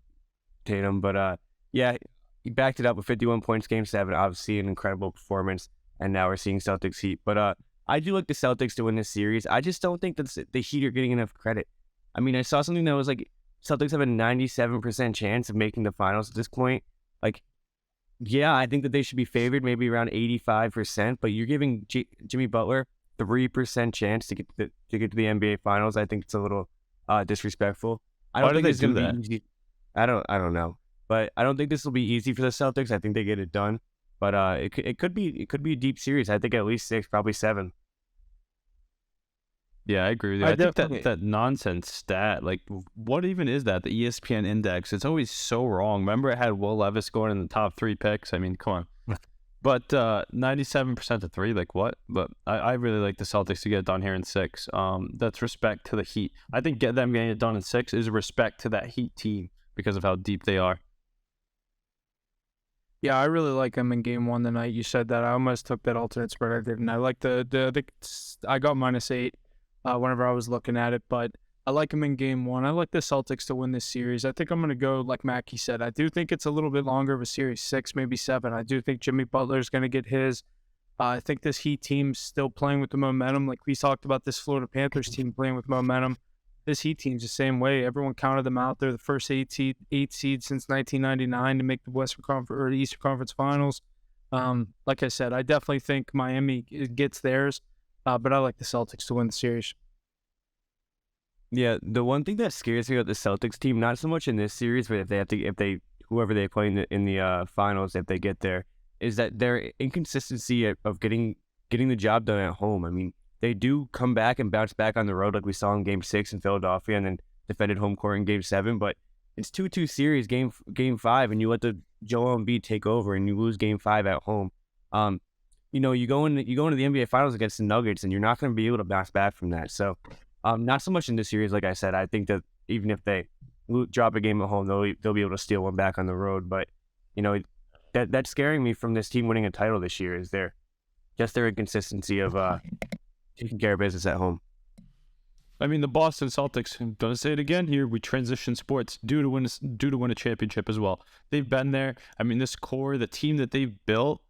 Tatum. But yeah, he backed it up with 51 points, Game 7. Obviously, an incredible performance. And now we're seeing Celtics Heat. But I do like the Celtics to win this series. I just don't think that the Heat are getting enough credit. I mean, I saw something that was like Celtics have a 97% chance of making the finals at this point. Like, yeah, I think that they should be favored maybe around 85%, but you're giving Jimmy Butler 3% chance to get to the NBA Finals. I think it's a little disrespectful. I don't think it's going to be easy. I don't know, but I don't think this will be easy for the Celtics. I think they get it done, but it could be a deep series. I think at least 6, probably 7. Yeah, I agree with you. I think that nonsense stat, like, what even is that? The ESPN index, it's always so wrong. Remember, it had Will Levis going in the top 3 picks. I mean, come on. But 97% to 3, like what? But I really like the Celtics to get it done here in 6. That's respect to the Heat. I think them getting it done in 6 is respect to that Heat team because of how deep they are. Yeah, I really like them in Game 1 tonight. You said that. I almost took that alternate spread. I didn't. I like the I got -8 whenever I was looking at it, but I like them in Game 1. I like the Celtics to win this series. I think I'm going to go, like Mackie said, I do think it's a little bit longer of a series, 6, maybe 7. I do think Jimmy Butler's going to get his. I think this Heat team's still playing with the momentum. Like we talked about this Florida Panthers team playing with momentum. This Heat team's the same way. Everyone counted them out. They're the first 8 seed since 1999 to make the Western Conference or the Eastern Conference Finals. Like I said, I definitely think Miami gets theirs, but I like the Celtics to win the series. Yeah, the one thing that scares me about the Celtics team, not so much in this series, but whoever they play in the finals, if they get there, is that their inconsistency of getting the job done at home. I mean, they do come back and bounce back on the road, like we saw in Game 6 in Philadelphia, and then defended home court in Game 7. But it's 2-2 series, Game 5, and you let the Joel Embiid take over, and you lose Game 5 at home. You go into the NBA Finals against the Nuggets, and you're not going to be able to bounce back from that. So. Not so much in this series, like I said. I think that even if they drop a game at home, they'll be able to steal one back on the road. But that's scaring me from this team winning a title this year is their inconsistency of taking care of business at home. I mean, the Boston Celtics, I'm going to say it again here, we transition sports due to win a championship as well. They've been there. I mean, this core, the team that they've built,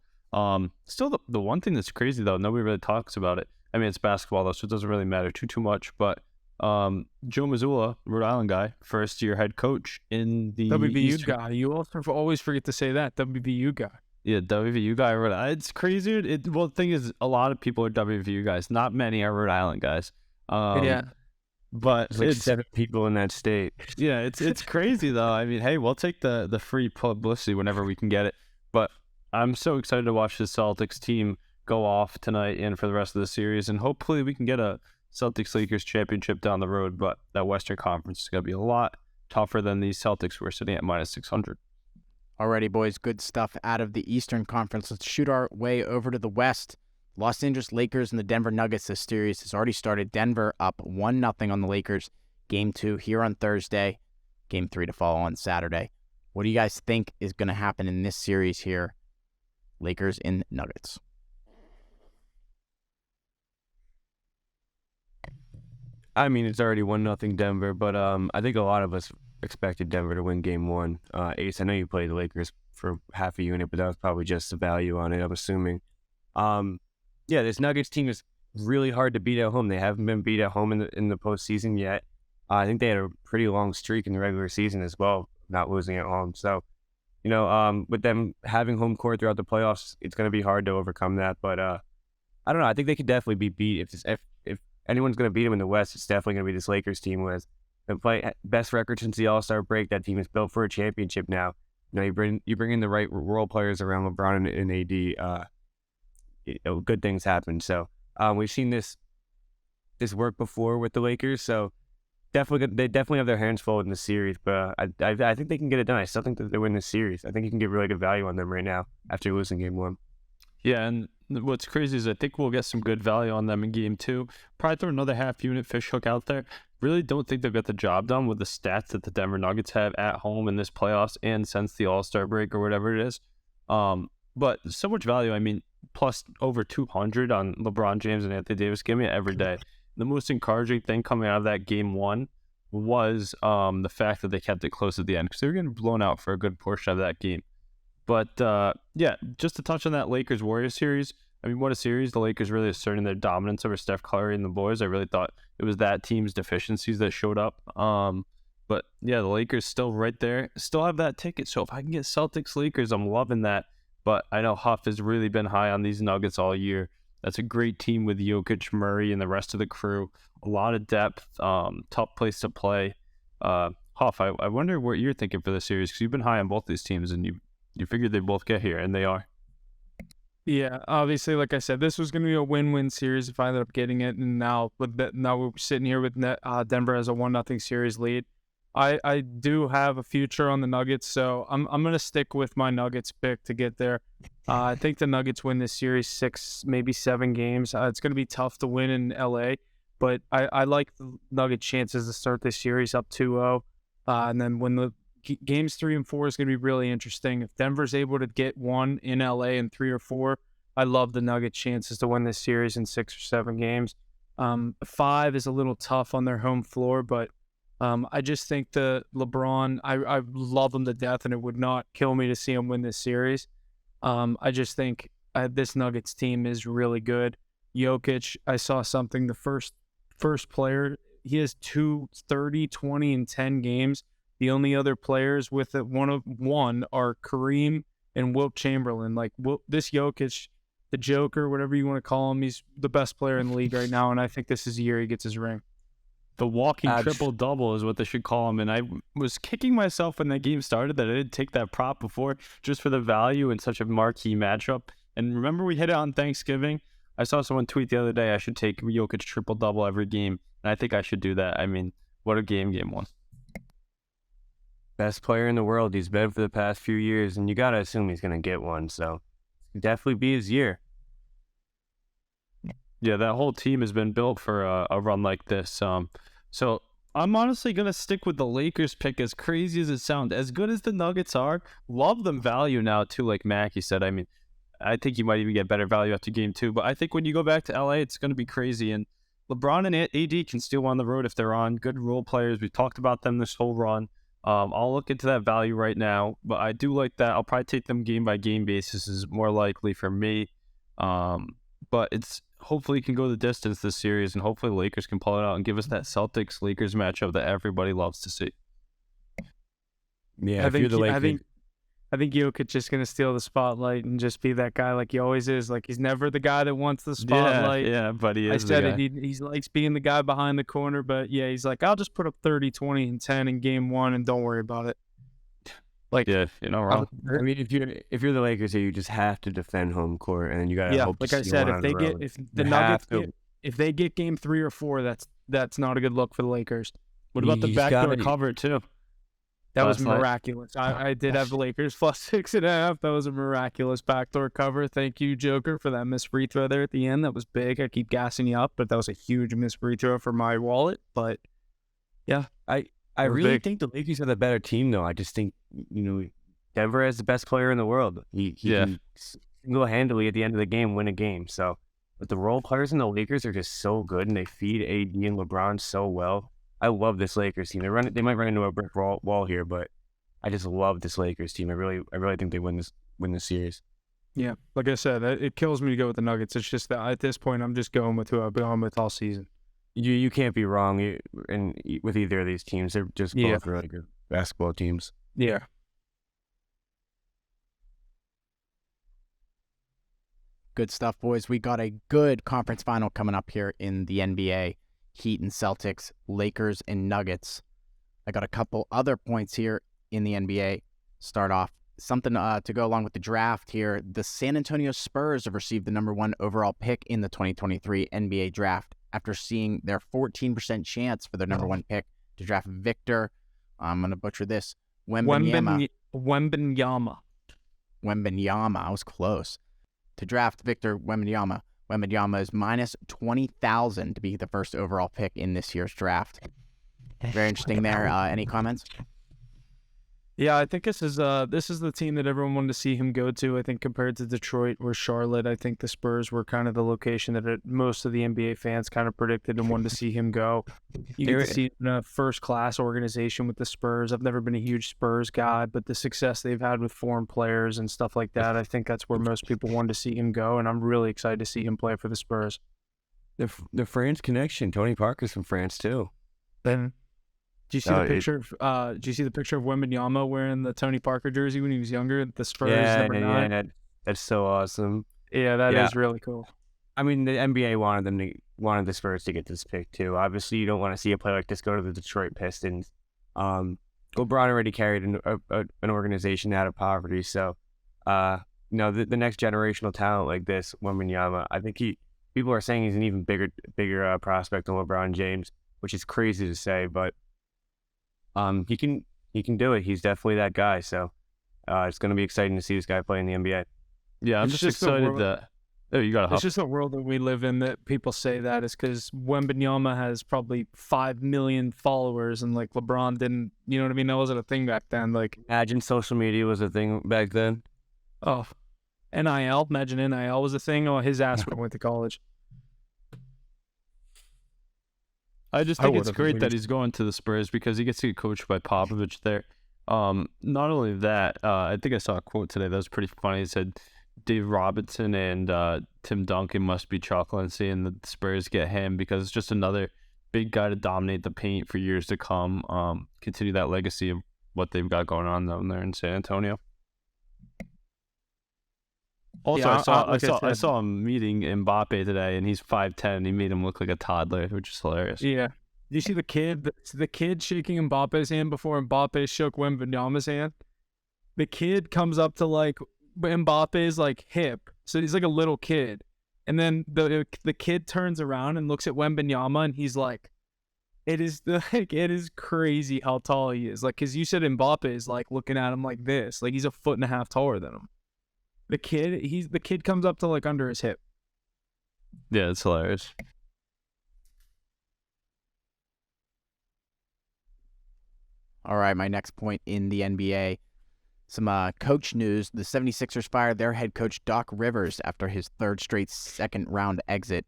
still the one thing that's crazy, though, nobody really talks about it. I mean, it's basketball, though, so it doesn't really matter too much. But Joe Mazzulla, Rhode Island guy, first-year head coach in the WVU guy. You also always forget to say that, WVU guy. Yeah, WVU guy. Rhode Island. It's crazy. Well, the thing is, a lot of people are WVU guys. Not many are Rhode Island guys. Yeah. But there's like 7 people in that state. Yeah, it's crazy, though. I mean, hey, we'll take the free publicity whenever we can get it. But I'm so excited to watch the Celtics team go off tonight and for the rest of the series, and hopefully we can get a Celtics-Lakers championship down the road, but that Western Conference is going to be a lot tougher than these Celtics who are sitting at -600. Alrighty, boys, good stuff out of the Eastern Conference. Let's shoot our way over to the West. Los Angeles Lakers and the Denver Nuggets. This series has already started. Denver up 1-0 on the Lakers. Game 2 here on Thursday. Game 3 to follow on Saturday. What do you guys think is going to happen in this series here? Lakers and Nuggets. I mean, it's already 1-0 Denver, but I think a lot of us expected Denver to win Game 1. Ace, I know you played the Lakers for half a unit, but that was probably just the value on it, I'm assuming. Yeah, this Nuggets team is really hard to beat at home. They haven't been beat at home in the postseason yet. I think they had a pretty long streak in the regular season as well, not losing at home. So, with them having home court throughout the playoffs, it's going to be hard to overcome that. But I don't know. I think they could definitely be beat. If anyone's going to beat them in the West, it's definitely going to be this Lakers team with been playing best record since the All-Star break. That team is built for a championship now. You bring in the right role players around LeBron and AD. Good things happen. So we've seen this work before with the Lakers. So they definitely have their hands full in the series. But I think they can get it done. I still think that they win this series. I think you can get really good value on them right now after losing Game 1. Yeah, and what's crazy is I think we'll get some good value on them in Game 2. Probably throw another half-unit fish hook out there. Really don't think they've got the job done with the stats that the Denver Nuggets have at home in this playoffs and since the All-Star break or whatever it is. But so much value. I mean, plus over 200 on LeBron James and Anthony Davis. Give me it every day. The most encouraging thing coming out of that Game 1 was the fact that they kept it close at the end because they were getting blown out for a good portion of that game. But yeah, just to touch on that Lakers-Warriors series, I mean, what a series. The Lakers really asserting their dominance over Steph Curry and the boys. I really thought it was that team's deficiencies that showed up. But yeah, the Lakers still right there, still have that ticket. So if I can get Celtics-Lakers, I'm loving that. But I know Huff has really been high on these Nuggets all year. That's a great team with Jokic, Murray, and the rest of the crew. A lot of depth, tough place to play. Huff, I wonder what you're thinking for the series because you've been high on both these teams and you figured they'd both get here, and they are. Yeah, obviously, like I said, this was going to be a win-win series if I ended up getting it. And now we're sitting here with Denver as a 1-0 series lead. I do have a future on the Nuggets, so I'm going to stick with my Nuggets pick to get there. I think the Nuggets win this series 6, maybe 7 games. It's going to be tough to win in LA, but I like the Nuggets' chances to start this series up 2-0. And then when the games 3 and 4 is going to be really interesting. If Denver's able to get one in LA in 3 or 4, I love the Nuggets' chances to win this series in 6 or 7 games. 5 is a little tough on their home floor, but I just think the LeBron, I love him to death, and it would not kill me to see him win this series. I just think this Nuggets team is really good. Jokic, I saw something, the first player, he has 2 30, 20, and 10 games. The only other players with it, one are Kareem and Wilt Chamberlain. Like this Jokic, the Joker, whatever you want to call him, he's the best player in the league right now, and I think this is the year he gets his ring. The walking triple-double is what they should call him. And I was kicking myself when that game started that I didn't take that prop before just for the value in such a marquee matchup. And remember we hit it on Thanksgiving? I saw someone tweet the other day I should take Jokic triple-double every game. And I think I should do that. I mean, what a game 1. Best player in the world. He's been for the past few years, and you got to assume he's going to get one. So definitely be his year. Yeah, that whole team has been built for a run like this. So I'm honestly going to stick with the Lakers pick, as crazy as it sounds. As good as the Nuggets are, love them value now, too, like Mackie said. I mean, I think you might even get better value after game 2. But I think when you go back to LA, it's going to be crazy. And LeBron and AD can still on the road if they're on. Good role players. We've talked about them this whole run. I'll look into that value right now, but I do like that. I'll probably take them game by game basis is more likely for me. But it's hopefully can go the distance this series, and hopefully the Lakers can pull it out and give us that Celtics-Lakers matchup that everybody loves to see. Yeah, I think Jokic is going to steal the spotlight and just be that guy like he always is. Like he's never the guy that wants the spotlight. Yeah, but he is. I said it. He likes being the guy behind the corner, but yeah, he's like, I'll just put up 30, 20, and 10 in game 1 and don't worry about it. Like, yeah, you're not wrong. I mean, if you're the Lakers here, you just have to defend home court, and you got to hope. Like I said, if they get game 3 or 4, that's not a good look for the Lakers. What about the backdoor cover too? That was miraculous. I did have the Lakers plus 6.5. That was a miraculous backdoor cover. Thank you, Joker, for that missed free throw there at the end. That was big. I keep gassing you up, but that was a huge missed free throw for my wallet. But yeah, I really think the Lakers are the better team, though. I just think, Denver has the best player in the world. He can single-handedly at the end of the game win a game. So, but the role players in the Lakers are just so good, and they feed AD and LeBron so well. I love this Lakers team. They might run into a brick wall here, but I just love this Lakers team. I really think they win this series. Yeah, like I said, it kills me to go with the Nuggets. It's just that at this point, I'm just going with who I've been on with all season. You can't be wrong with either of these teams. They're just both really good basketball teams. Yeah. Good stuff, boys. We got a good conference final coming up here in the NBA. Heat and Celtics, Lakers and Nuggets. I got a couple other points here in the NBA. Start off, something to go along with the draft here. The San Antonio Spurs have received the number 1 overall pick in the 2023 NBA draft after seeing their 14% chance for their number 1 pick to draft Victor. I'm going to butcher this. Wembanyama. I was close. To draft Victor Wembanyama. Wembanyama is minus 20,000 to be the first overall pick in this year's draft. Very interesting there. Any comments? Yeah, I think this is the team that everyone wanted to see him go to. I think compared to Detroit or Charlotte, I think the Spurs were kind of the location that most of the NBA fans kind of predicted and wanted to see him go. You get to see in a first-class organization with the Spurs. I've never been a huge Spurs guy, but the success they've had with foreign players and stuff like that, I think that's where most people wanted to see him go, and I'm really excited to see him play for the Spurs. The France connection. Tony Parker's from France too. Then, do you see the picture? Do you see the picture of Wembanyama wearing the Tony Parker jersey when he was younger? The Spurs number 9. Yeah, that's so awesome. Yeah, that is really cool. I mean, the NBA wanted the Spurs to get this pick too. Obviously, you don't want to see a player like this go to the Detroit Pistons. LeBron already carried an organization out of poverty, so the next generational talent like this, Wembanyama, I think people are saying he's an even bigger prospect than LeBron James, which is crazy to say, but he can do it. He's definitely that guy. So it's going to be exciting to see this guy play in the NBA. Yeah, I'm just excited that. Oh, you got to. It's just the world that we live in that people say that is because Wembanyama has probably 5 million followers, and like LeBron didn't. You know what I mean? That wasn't a thing back then. Like, imagine social media was a thing back then. Oh, NIL. Imagine NIL was a thing. Oh, his ass went to college. I just think it's great that he's going to the Spurs because he gets to get coached by Popovich there. Not only that, I think I saw a quote today that was pretty funny. It said, Dave Robinson and Tim Duncan must be chuckling seeing the Spurs get him because it's just another big guy to dominate the paint for years to come. Continue that legacy of what they've got going on down there in San Antonio. Also, yeah, I saw him meeting Mbappe today, and he's 5'10". He made him look like a toddler, which is hilarious. Yeah. Did you see the kid shaking Mbappe's hand before Mbappe shook Wembanyama's hand? The kid comes up to like Mbappe's like hip, so he's like a little kid, and then the kid turns around and looks at Wembanyama, and he's like, it is crazy how tall he is. Like, because you said Mbappe is like looking at him like this, like he's 1.5 feet taller than him. The kid comes up to like under his hip. Yeah, it's hilarious. All right, my next point in the NBA. Some coach news. The 76ers fired their head coach, Doc Rivers, after his third straight second-round exit.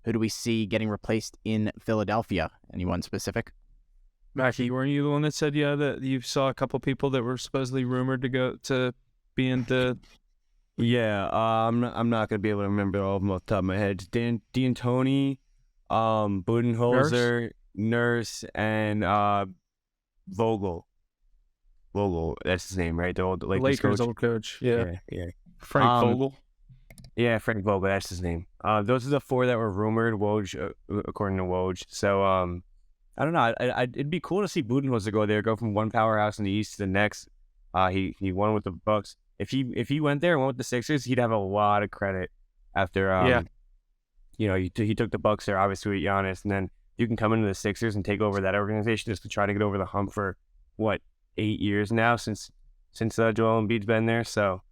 Who do we see getting replaced in Philadelphia? Anyone specific? Mackie, weren't you the one that said, that you saw a couple people that were supposedly rumored to go to be in the... Yeah, I'm not gonna be able to remember all of them off the top of my head. D'Antoni, Budenholzer, Nurse, and Vogel. That's his name, right? The Lakers old coach. Yeah. Frank Vogel. Yeah, Frank Vogel. That's his name. Those are the 4 that were rumored. Woj, according to Woj. So I don't know. It'd be cool to see Budenholzer go from one powerhouse in the East to the next. He won with the Bucks. If he went there and went with the Sixers, he'd have a lot of credit after he took the Bucks there, obviously with Giannis, and then you can come into the Sixers and take over that organization just to try to get over the hump for 8 years now since Joel Embiid's been there. So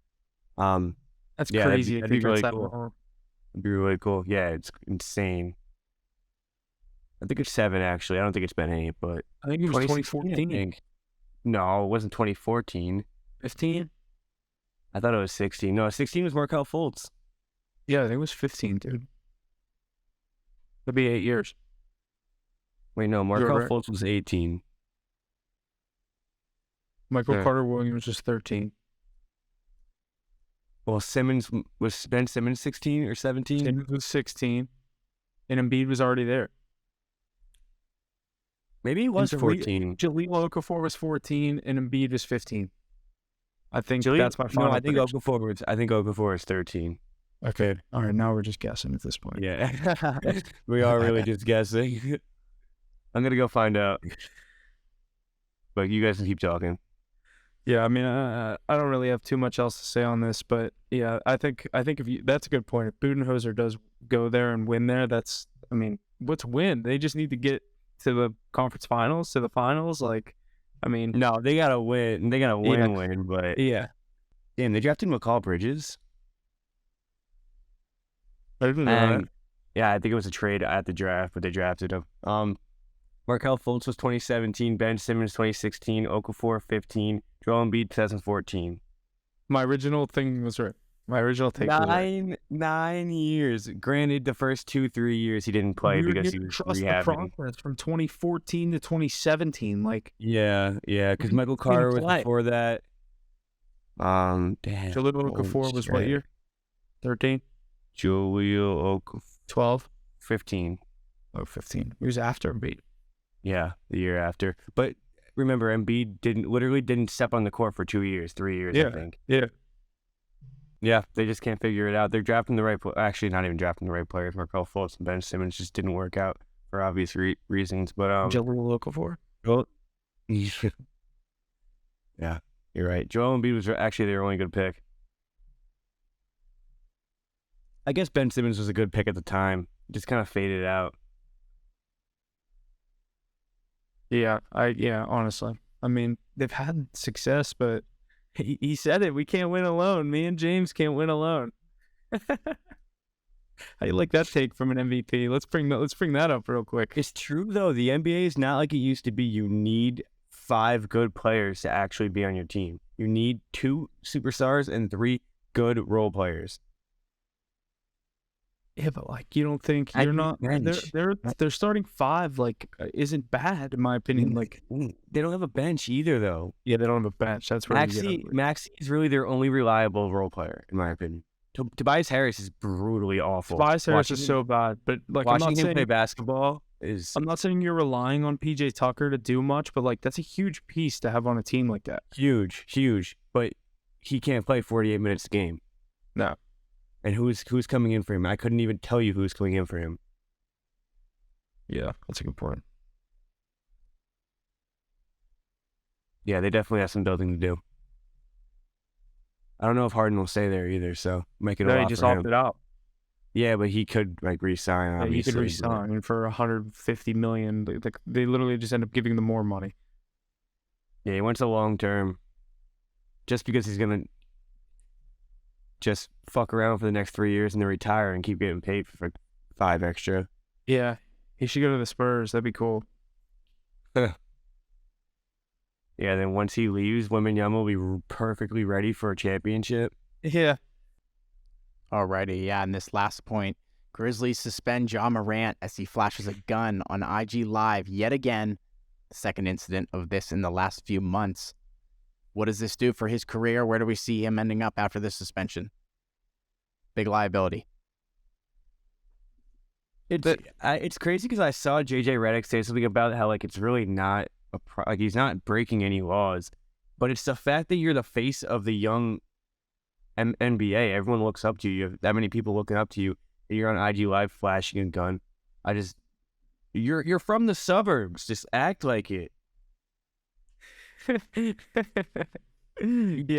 that's crazy. That'd be really cool. It'd be really cool. Yeah, it's insane. I think it's 7 actually. I don't think it's been 8, but I think it was 2014. No, it wasn't 2014. 15? I thought it was 16. No, 16 was Markelle Fultz. Yeah, I think it was 15, dude. That'd be 8 years. Wait, no, Markelle Fultz was 18. Michael Carter Williams was 13. Well, was Ben Simmons 16 or 17? Simmons was 16, and Embiid was already there. Maybe he was 14. Jahlil Okafor was 14, and Embiid was 15. I think that's my final. No, I think Okafor is 13. Okay. All right. Now we're just guessing at this point. Yeah. We are really just guessing. I'm going to go find out. But you guys can keep talking. Yeah. I mean, I don't really have too much else to say on this, but yeah, I think that's a good point. If Budenholzer does go there and win there, what's win? They just need to get to the conference finals, to the finals. No, they gotta win. They gotta win. But yeah, damn, they drafted McCall Bridges. I didn't know that. Yeah, I think it was a trade at the draft, but they drafted him. Markelle Fultz was 2017, Ben Simmons 2016, Okafor 15, Joel Embiid, 2014. My original thing was right. My original take was right. 9 years. Granted, the first 2-3 years he didn't play because he was trust the rehabbing. progress from 2014 to 2017. Like, Yeah, because Michael He didn't Carter was play. before that. Damn. Jahlil Okafor was what year? 13? Jahlil Okafor, 12? 15. Oh, 15. He was after Embiid. Yeah, the year after. But remember, Embiid didn't step on the court for 2 years, 3 years, I think. Yeah. Yeah, they just can't figure it out. They're drafting the right actually, not even drafting the right players. Markelle Fultz and Ben Simmons just didn't work out for obvious reasons. But Jahlil Okafor? Yeah, you're right. Joel Embiid was actually their only good pick. I guess Ben Simmons was a good pick at the time. Just kind of faded out. Yeah, honestly. I mean, they've had success, but he said it. We can't win alone. Me and James can't win alone. How you like that take from an MVP? Let's bring that up real quick. It's true though. The NBA is not like it used to be. You need 5 good players to actually be on your team. You need 2 superstars and 3 good role players. Yeah, but like you don't think you're not they're starting 5 like isn't bad in my opinion. Like they don't have a bench either though. Yeah, they don't have a bench. That's where Maxey is really their only reliable role player in my opinion. Tobias Harris is brutally awful. Tobias Harris is so bad, but like watching him play basketball is. I'm not saying you're relying on PJ Tucker to do much, but like that's a huge piece to have on a team like that. Huge. But he can't play 48 minutes a game. No. And who's coming in for him? I couldn't even tell you who's coming in for him. Yeah, that's a good point. Yeah, they definitely have some building to do. I don't know if Harden will stay there either, so make it a lot for him. He just opted out. Yeah, but he could resign. Yeah, obviously, he could resign for $150 million. Like they literally just end up giving them more money. Yeah, he wants a long term, just because he's gonna just fuck around for the next 3 years and then retire and keep getting paid for 5 extra. Yeah, he should go to the Spurs. That'd be cool. Yeah, then once he leaves, Wembanyama will be perfectly ready for a championship. Yeah. Alrighty, yeah, and this last point, Grizzlies suspend Ja Morant as he flashes a gun on IG Live yet again. The second incident of this in the last few months. What does this do for his career? Where do we see him ending up after this suspension? Big liability. It's crazy because I saw JJ Redick say something about how like it's really not like he's not breaking any laws, but it's the fact that you're the face of the young NBA. Everyone looks up to you. You have that many people looking up to you. And you're on IG Live flashing a gun. You're from the suburbs. Just act like it. Yeah,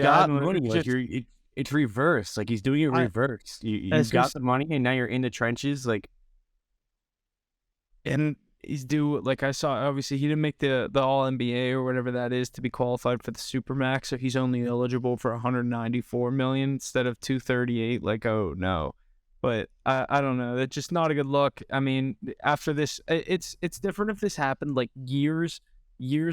got money. Like it's reverse. Like he's doing it reverse. You got the money and now you're in the trenches. Like, and he's due. Like I saw, obviously he didn't make the All NBA or whatever that is to be qualified for the Supermax, so he's only eligible for 194 million instead of 238. Like, oh no. But I don't know. That's just not a good look. I mean, after this, it's different if this happened like years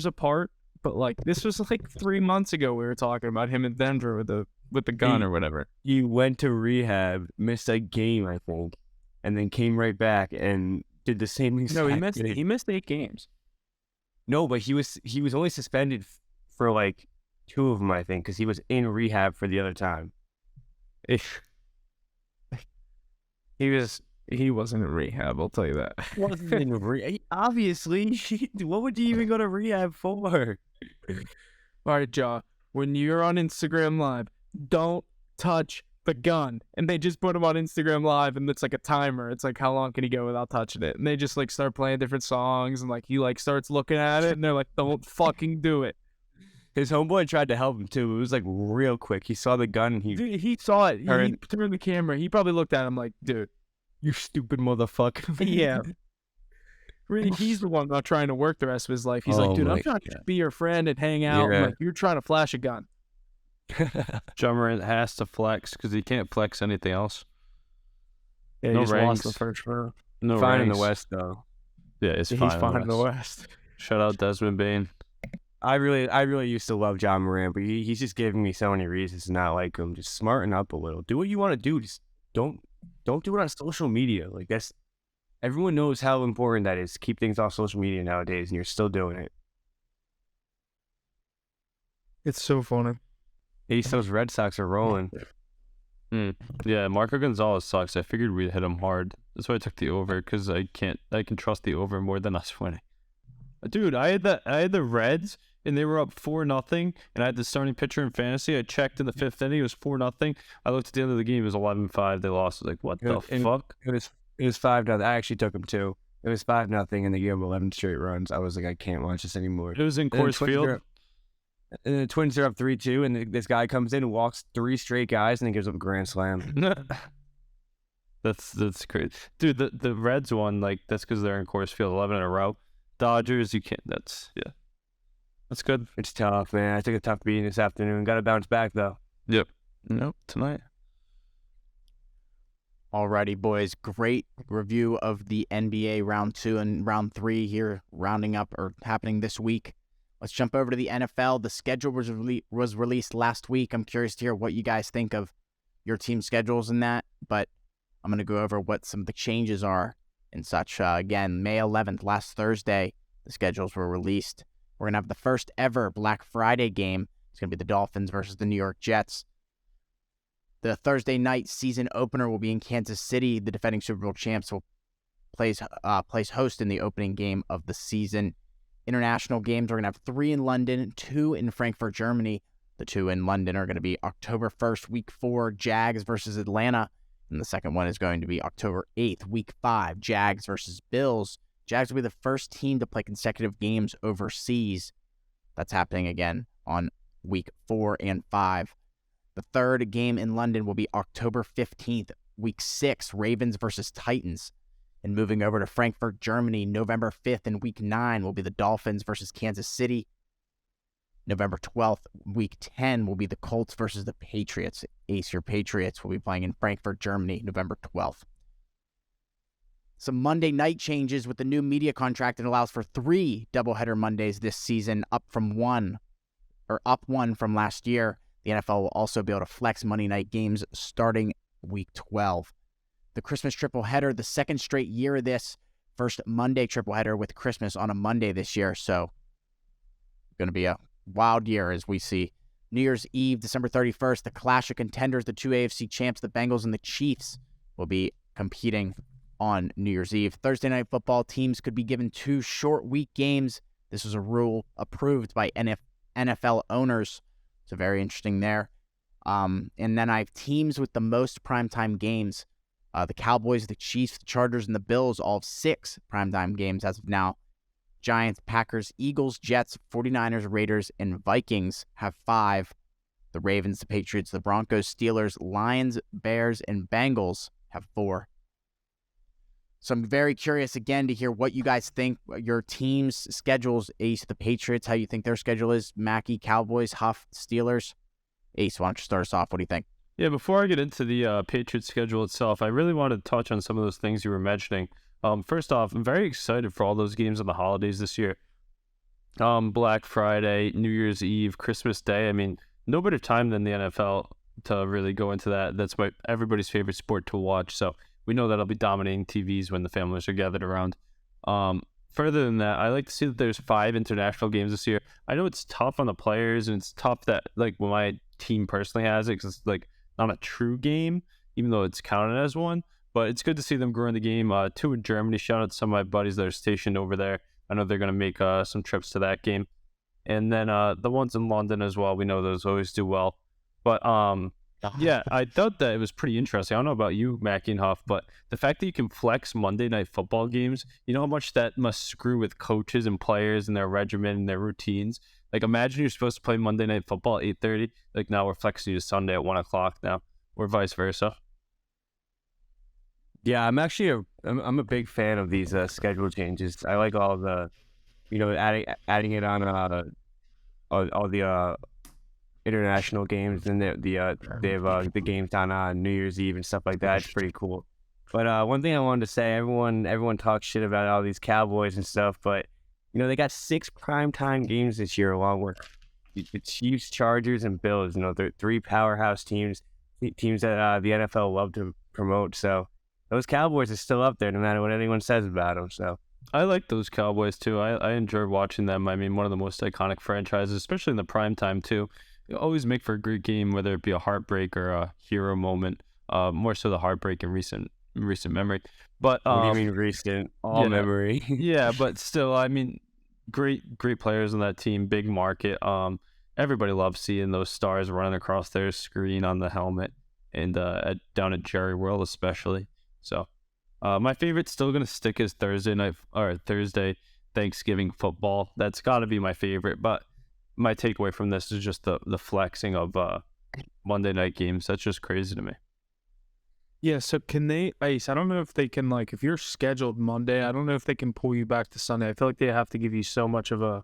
apart. But like this was like 3 months ago. We were talking about him in Denver with the gun or whatever. He went to rehab, missed a game, I think, and then came right back and did the same exact No, he missed 8 games. No, but he was only suspended for like 2 of them, I think, because he was in rehab for the other time. He wasn't in rehab, I'll tell you that. Wasn't in rehab. Obviously, what would you even go to rehab for? All right, Ja, when you're on Instagram Live, don't touch the gun. And they just put him on Instagram Live, and it's like a timer. It's like, how long can he go without touching it? And they just like start playing different songs, and like he like starts looking at it, and they're like, don't fucking do it. His homeboy tried to help him too. It was like real quick. He saw the gun. And he saw it. He turned the camera. He probably looked at him like, dude, you stupid motherfucker. Yeah. Really, he's the one not trying to work the rest of his life. He's like, dude, I'm trying to be your friend and hang out. Yeah. Like, you're trying to flash a gun. Ja Morant has to flex because he can't flex anything else. Yeah, No he just rings. lost the first round. No Fine in rings. the West though. Yeah, it's He's fine. fine in the West. Shout out Desmond Bain. I really used to love John Moran, but he's just giving me so many reasons to not like him. Just smarten up a little. Do what you want to do. Just don't do it on social media. Like that's everyone knows how important that is to keep things off social media nowadays, and you're still doing it. It's so funny. At least those Red Sox are rolling. Yeah, Marco Gonzalez sucks. I figured we'd hit him hard. That's why I took the over, because I can trust the over more than us winning. Dude, I had the Reds and they were up 4-0, and I had the starting pitcher in fantasy. I checked in the 5th inning, it was 4-0. I looked at the end of the game, it was 11-5. They lost. I was like, what the fuck? It was 5-0. I actually took them too. It was 5-0, and they gave them 11 straight runs. I was like, I can't watch this anymore. It was in Coors Field. And the Twins are up 3-2, and this guy comes in and walks 3 straight guys, and then gives up a grand slam. That's crazy, dude. The Reds won, like, that's because they're in Coors Field 11 in a row. Dodgers, you can't. That's good. It's tough, man. I took a tough beating this afternoon. Got to bounce back though. Yep. Nope. Tonight. Alrighty, boys. Great review of the NBA round 2 and round 3 here, rounding up or happening this week. Let's jump over to the NFL. The schedule was released last week. I'm curious to hear what you guys think of your team schedules in that, but I'm going to go over what some of the changes are and such. Again, May 11th, last Thursday, the schedules were released. We're going to have the first ever Black Friday game. It's going to be the Dolphins versus the New York Jets. The Thursday night season opener will be in Kansas City. The defending Super Bowl champs will place host in the opening game of the season. International games, we're going to have 3 in London, 2 in Frankfurt, Germany. The 2 in London are going to be October 1st, Week 4, Jags versus Atlanta. And the second one is going to be October 8th, Week 5, Jags versus Bills. Jags will be the first team to play consecutive games overseas. That's happening again on Week 4 and 5. The third game in London will be October 15th, Week 6, Ravens versus Titans. And moving over to Frankfurt, Germany, November 5th and Week 9 will be the Dolphins versus Kansas City. November 12th, Week 10 will be the Colts versus the Patriots. Ace, your Patriots will be playing in Frankfurt, Germany, November 12th. Some Monday night changes with the new media contract that allows for 3 doubleheader Mondays this season, up 1 from last year. The NFL will also be able to flex Monday night games starting Week 12. The Christmas tripleheader, the second straight year of this, first Monday tripleheader with Christmas on a Monday this year. So, going to be a wild year as we see. New Year's Eve, December 31st, the clash of contenders, the 2 AFC champs, the Bengals and the Chiefs, will be competing on New Year's Eve. Thursday night football teams could be given 2 short week games. This was a rule approved by NFL owners. So very interesting there. And then I have teams with the most primetime games. The Cowboys, the Chiefs, the Chargers, and the Bills all have 6 primetime games as of now. Giants, Packers, Eagles, Jets, 49ers, Raiders, and Vikings have 5. The Ravens, the Patriots, the Broncos, Steelers, Lions, Bears, and Bengals have 4. So I'm very curious again to hear what you guys think, your team's schedules. Ace, the Patriots, how you think their schedule is. Mackie, Cowboys, Huff, Steelers. Ace, why don't you start us off? What do you think? Yeah, before I get into the Patriots schedule itself, I really wanted to touch on some of those things you were mentioning. First off, I'm very excited for all those games on the holidays this year. Black Friday, New Year's Eve, Christmas Day. I mean, no better time than the NFL to really go into that. That's everybody's favorite sport to watch. So we know that'll be dominating TVs when the families are gathered around. Further than that, I like to see that there's 5 international games this year. I know it's tough on the players, and it's tough that, like, when my team personally has it, because it's, like, not a true game, even though it's counted as one. But it's good to see them growing the game. 2 in Germany. Shout out to some of my buddies that are stationed over there. I know they're going to make some trips to that game. And then the ones in London as well. We know those always do well. But yeah, I thought that it was pretty interesting. I don't know about you, Mackie and Huff, but the fact that you can flex Monday night football games, you know how much that must screw with coaches and players and their regimen and their routines. Like, imagine you're supposed to play Monday night football at 8:30. Like, now we're flexing you to Sunday at 1 o'clock now, or vice versa. Yeah, I'm a big fan of these schedule changes. I like all the, adding it on all the international games, and they have the games on New Year's Eve and stuff like that. It's pretty cool. But one thing I wanted to say, everyone talks shit about all these Cowboys and stuff, but They got 6 primetime games this year, along with the Chiefs, Chargers, and Bills. They're 3 powerhouse teams that the NFL love to promote. So those Cowboys are still up there, no matter what anyone says about them. So I like those Cowboys too. I enjoy watching them. I mean, one of the most iconic franchises, especially in the prime time too. They always make for a great game, whether it be a heartbreak or a hero moment. More so the heartbreak in recent memory. But what do you mean recent? All memory. Yeah, but still, I mean, great players on that team. Big market. Everybody loves seeing those stars running across their screen on the helmet, and down at Jerry World especially. So. My favorite's still gonna stick as Thursday Thanksgiving football. That's got to be my favorite. But my takeaway from this is just the flexing of Monday night games. That's just crazy to me. Yeah, so can they, Ice, I don't know if they can, if you're scheduled Monday, I don't know if they can pull you back to Sunday. I feel like they have to give you so much of a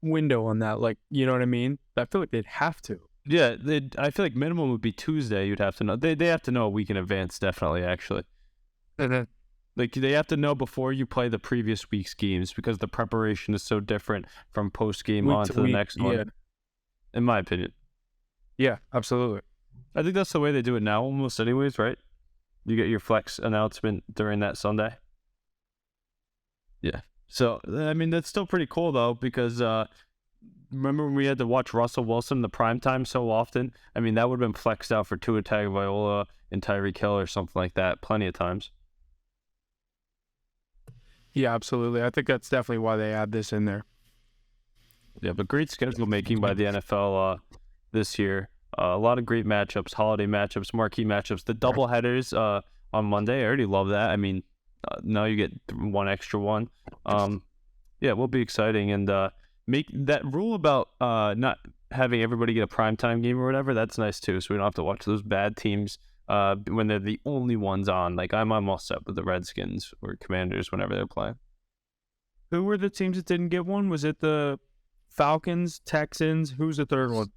window on that. You know what I mean? I feel like they'd have to. Yeah, I feel like minimum would be Tuesday. You'd have to know. They have to know a week in advance, definitely, actually. They have to know before you play the previous week's games, because the preparation is so different from post game on to the next one. In my opinion. Yeah, absolutely. I think that's the way they do it now, almost anyways, right? You get your flex announcement during that Sunday. Yeah. So I mean, that's still pretty cool though, because remember when we had to watch Russell Wilson in the primetime so often? I mean, that would have been flexed out for Tua Tagovailoa and Tyreek Hill or something like that plenty of times. Yeah, absolutely. I think that's definitely why they add this in there. Yeah, but great schedule making by the NFL this year. A lot of great matchups, holiday matchups, marquee matchups. The doubleheaders on Monday, I already love that. I mean, now you get one extra one. Yeah, it will be exciting. And make that rule about not having everybody get a primetime game or whatever, that's nice too. So we don't have to watch those bad teams when they're the only ones on. I'm almost up with the Redskins or Commanders whenever they're playing. Who were the teams that didn't get one? Was it the Falcons, Texans? Who's the third one?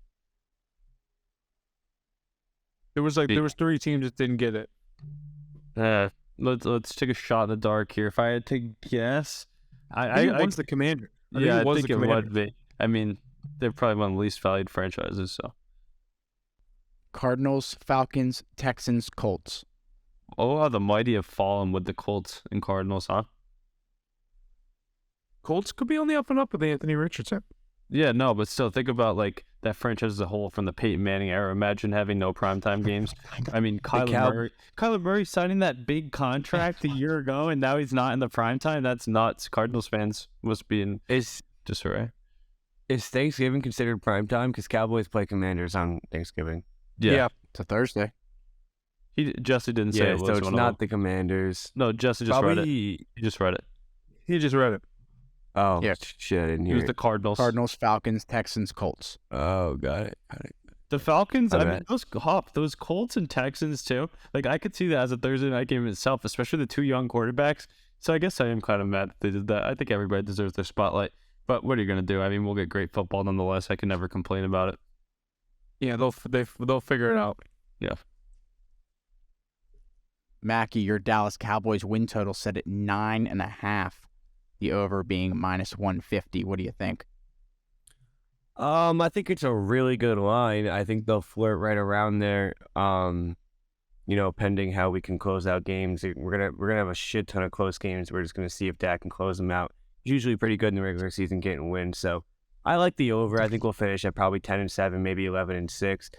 There was 3 teams that didn't get it. Let's take a shot in the dark here. If I had to guess, I think one's the Commander. I think it would be. I mean, they're probably one of the least valued franchises, so. Cardinals, Falcons, Texans, Colts. Oh, how the mighty have fallen with the Colts and Cardinals, huh? Colts could be on the up and up with Anthony Richardson. Yeah, no, but still, think about that franchise as a whole from the Peyton Manning era. Imagine having no primetime games. I mean, Kyler Murray signing that big contract a year ago, and now he's not in the primetime. That's nuts. Cardinals fans must be in disarray. Is Thanksgiving considered primetime? Because Cowboys play Commanders on Thanksgiving. Yeah. It's a Thursday. Jesse didn't say it was. So it's not the Commanders. No, Jesse just read it. He just read it. He just read it. Oh, yeah. Shit, I didn't hear it. It was the Cardinals. Cardinals, Falcons, Texans, Colts. Oh, got it. The Falcons, I mean, those Colts and Texans too. I could see that as a Thursday night game itself, especially the 2 young quarterbacks. So I guess I am kind of mad that they did that. I think everybody deserves their spotlight. But what are you going to do? I mean, we'll get great football nonetheless. I can never complain about it. Yeah, they'll figure it out. Yeah. Mackie, your Dallas Cowboys win total set at 9.5. The over being -150. What do you think? I think it's a really good line. I think they'll flirt right around there. Pending how we can close out games. We're gonna have a shit ton of close games. We're just gonna see if Dak can close them out. He's usually pretty good in the regular season, getting wins. So I like the over. I think we'll finish at probably 10-7, maybe 11-6.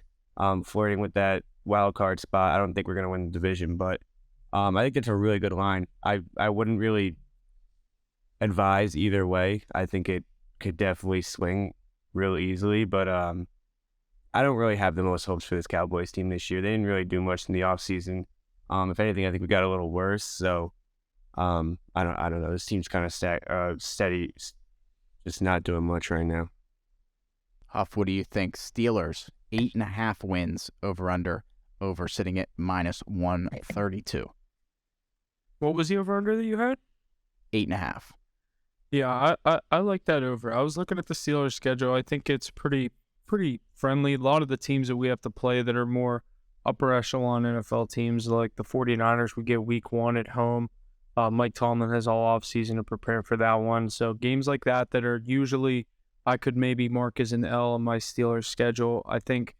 Flirting with that wild card spot. I don't think we're gonna win the division, but I think it's a really good line. I wouldn't really advise either way. I think it could definitely swing real easily, but I don't really have the most hopes for this Cowboys team this year. They didn't really do much in the offseason. If anything, I think we got a little worse. So I don't know. This team's kind of steady, just not doing much right now. Huff, what do you think? Steelers 8.5 wins over sitting at -132. What was the over under that you had? 8.5. Yeah, I like that over. I was looking at the Steelers schedule. I think it's pretty friendly. A lot of the teams that we have to play that are more upper echelon NFL teams, like the 49ers, we get week 1 at home. Mike Tomlin has all off season to prepare for that one. So games like that are usually I could maybe mark as an L on my Steelers schedule. I think,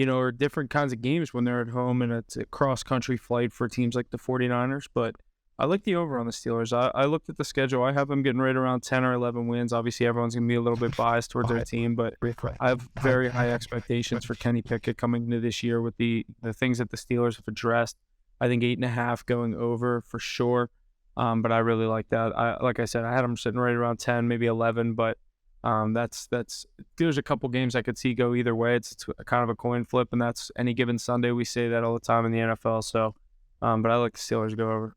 are different kinds of games when they're at home and it's a cross-country flight for teams like the 49ers. But I like the over on the Steelers. I looked at the schedule. I have them getting right around 10 or 11 wins. Obviously, everyone's going to be a little bit biased towards their team, but I have very high expectations for Kenny Pickett coming into this year with the things that the Steelers have addressed. I think 8.5 going over for sure. But I really like that. Like I said, I had them sitting right around 10, maybe 11, but there's a couple games I could see go either way. It's kind of a coin flip, and that's any given Sunday. We say that all the time in the NFL. So, but I like the Steelers to go over.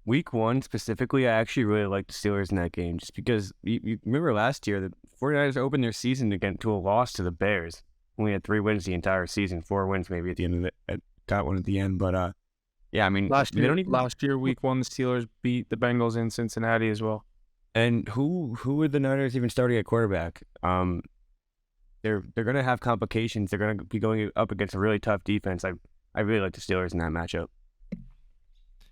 Week 1 specifically, I actually really liked the Steelers in that game just because you remember last year the 49ers opened their season to a loss to the Bears. Only had 3 wins the entire season, 4 wins maybe at the end of it. Got one at the end, but yeah, I mean last year Week 1 the Steelers beat the Bengals in Cincinnati as well. And who are the Niners even starting at quarterback? They're going to have complications. They're going to be going up against a really tough defense. I really like the Steelers in that matchup.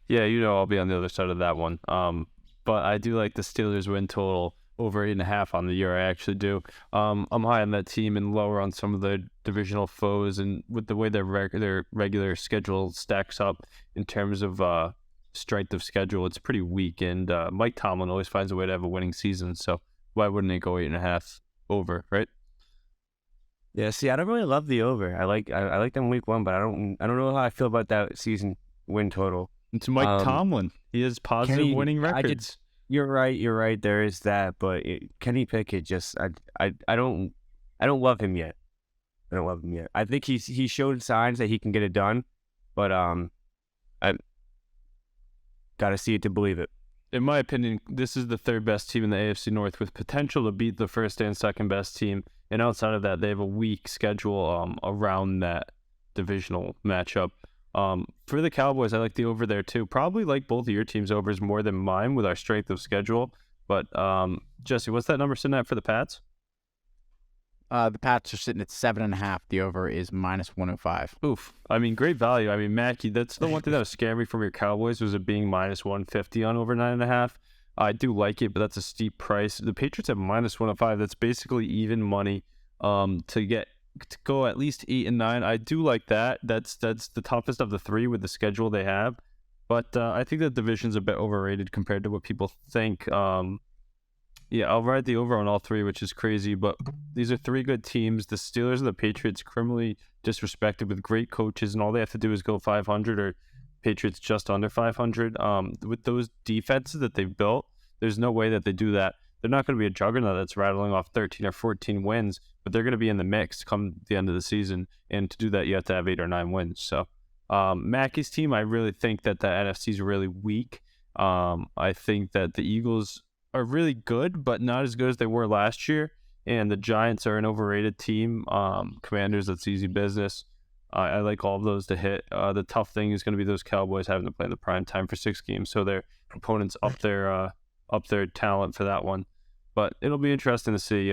Yeah, I'll be on the other side of that one. But I do like the Steelers win total over 8.5 on the year. I actually do. I'm high on that team and lower on some of the divisional foes, and with the way their regular schedule stacks up in terms of strength of schedule, it's pretty weak. And Mike Tomlin always finds a way to have a winning season, so why wouldn't it go 8.5 over, right? Yeah. See, I don't really love the over. I like them Week 1, but I don't know how I feel about that season win total. It's Mike Tomlin. He has positive winning records. You're right. There is that, but Kenny Pickett I don't love him yet. I think he showed signs that he can get it done, but I gotta see it to believe it. In my opinion, this is the 3rd best team in the AFC North with potential to beat the 1st and 2nd best team. And outside of that, they have a weak schedule around that divisional matchup. For the Cowboys, I like the over there too. Probably like both of your teams' overs more than mine with our strength of schedule. But Jesse, what's that number sitting at for the Pats? The Pats are sitting at 7.5. The over is -105. Oof. I mean, great value. I mean, Mackie, that's the one thing that was scary from your Cowboys was it being -150 on over 9.5. I do like it, but that's a steep price. The Patriots have -105. That's basically even money to go at least 8 and 9. I do like that. That's the toughest of the 3 with the schedule they have. But I think the division's a bit overrated compared to what people think. Yeah, I'll ride the over on all 3, which is crazy. But these are 3 good teams. The Steelers and the Patriots criminally disrespected with great coaches, and all they have to do is go 500 or Patriots just under 500. With those defenses that they've built, there's no way that they do that. They're not going to be a juggernaut that's rattling off 13 or 14 wins, but they're going to be in the mix come the end of the season. And to do that, you have to have 8 or 9 wins. So Mackey's team, I really think that the NFC is really weak. I think that the Eagles are really good, but not as good as they were last year. And the Giants are an overrated team. Commanders, that's easy business. I like all of those to hit. The tough thing is going to be those Cowboys having to play in the prime time for 6 games, so their opponents up their talent for that one. But it'll be interesting to see.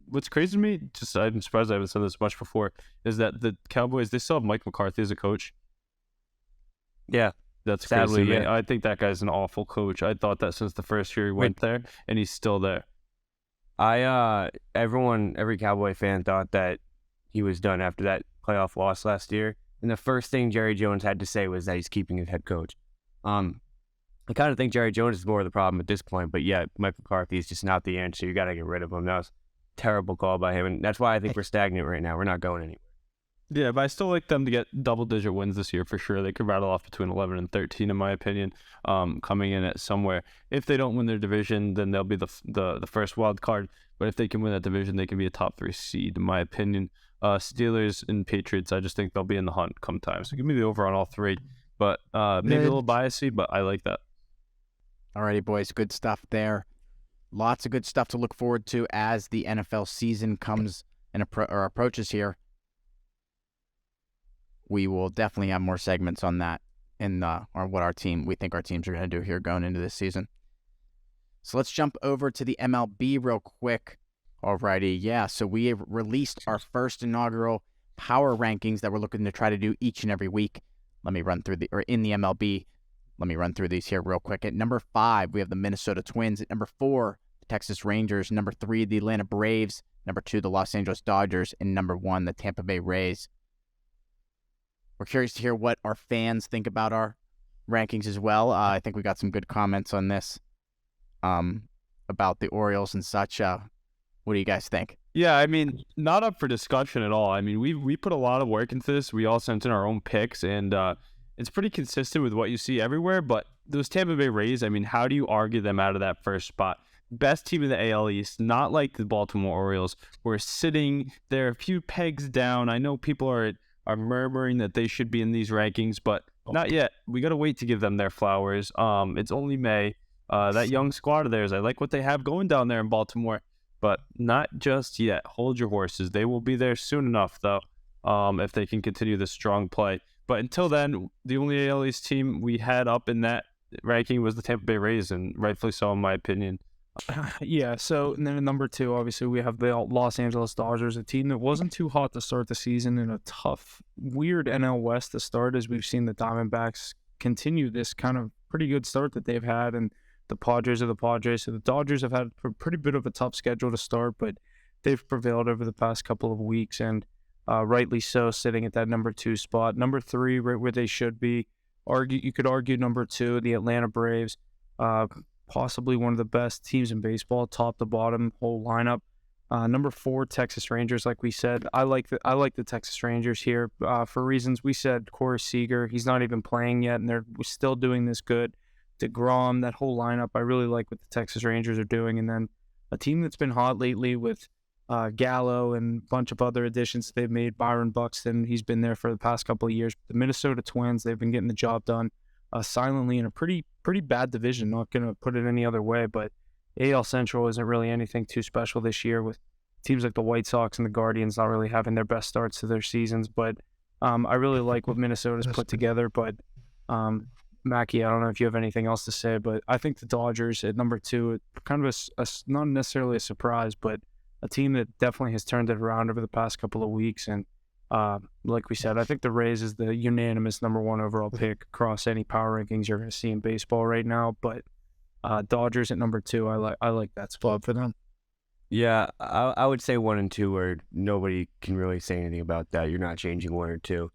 What's crazy to me, I'm surprised I haven't said this much before, is that the Cowboys, they still have Mike McCarthy as a coach. Yeah. That's sadly, crazy. yeah. I think that guy's an awful coach. I thought that since the first year he went there, and he's still there. Every Cowboy fan thought that he was done after that playoff loss last year. And the first thing Jerry Jones had to say was that he's keeping his head coach. I kind of think Jerry Jones is more of the problem at this point, but yeah, Mike McCarthy is just not the answer. You got to get rid of him. That was a terrible call by him, and that's why I think we're stagnant right now. We're not going anywhere. Yeah, but I still like them to get double-digit wins this year for sure. They could rattle off between 11 and 13, in my opinion, coming in at somewhere. If they don't win their division, then they'll be the first wild card. But if they can win that division, they can be a top 3 seed, in my opinion. Steelers and Patriots, I just think they'll be in the hunt come time. So give me the over on all 3. But maybe a little biasy, but I like that. Alrighty, boys, good stuff there. Lots of good stuff to look forward to as the NFL season comes and approaches here. We will definitely have more segments on that and on what we think our teams are going to do here going into this season. So let's jump over to the MLB real quick. Alrighty, yeah. So we have released our first inaugural power rankings that we're looking to try to do each and every week. Let me run through in the MLB. Let me run through these here real quick. At number 5, we have the Minnesota Twins. At number 4, the Texas Rangers. Number 3, the Atlanta Braves. Number 2, the Los Angeles Dodgers. And number 1, the Tampa Bay Rays. We're curious to hear what our fans think about our rankings as well. I think we got some good comments on this about the Orioles and such. What do you guys think? Yeah, I mean, not up for discussion at all. I mean, we put a lot of work into this. We all sent in our own picks, and it's pretty consistent with what you see everywhere. But those Tampa Bay Rays, I mean, how do you argue them out of that first spot? Best team in the AL East, not like the Baltimore Orioles. We're sitting there a few pegs down. I know people are murmuring that they should be in these rankings, but not yet. We got to wait to give them their flowers. It's only May. That young squad of theirs, I like what they have going down there in Baltimore, but not just yet. Hold your horses. They will be there soon enough, though, if they can continue this strong play. But until then, the only AL East team we had up in that ranking was the Tampa Bay Rays, and rightfully so, in my opinion. Yeah, so and then at number 2, obviously, we have the Los Angeles Dodgers, a team that wasn't too hot to start the season, and a tough, weird NL West to start, as we've seen the Diamondbacks continue this kind of pretty good start that they've had, and the Padres are the Padres. So the Dodgers have had a pretty bit of a tough schedule to start, but they've prevailed over the past couple of weeks, and rightly so, sitting at that number 2 spot. Number 3, right where they should be. You could argue number 2, the Atlanta Braves. Possibly one of the best teams in baseball, top to bottom, whole lineup. Number 4, Texas Rangers. Like we said, I like the Texas Rangers here for reasons we said. Corey Seager, he's not even playing yet, and they're still doing this good. DeGrom, that whole lineup, I really like what the Texas Rangers are doing. And then a team that's been hot lately with Gallo and a bunch of other additions they've made. Byron Buxton, he's been there for the past couple of years. The Minnesota Twins, they've been getting the job done. Silently in a pretty bad division. Not going to put it any other way, but AL Central isn't really anything too special this year, with teams like the White Sox and the Guardians not really having their best starts to their seasons. But I really like what Minnesota's put together. But Mackie, I don't know if you have anything else to say, but I think the Dodgers at number 2, kind of not necessarily a surprise, but a team that definitely has turned it around over the past couple of weeks. And like we said, I think the Rays is the unanimous number 1 overall pick across any power rankings you're going to see in baseball right now. But Dodgers at number 2, I like that spot for them. Yeah, I would say 1 and 2, where nobody can really say anything about that. You're not changing 1 or 2.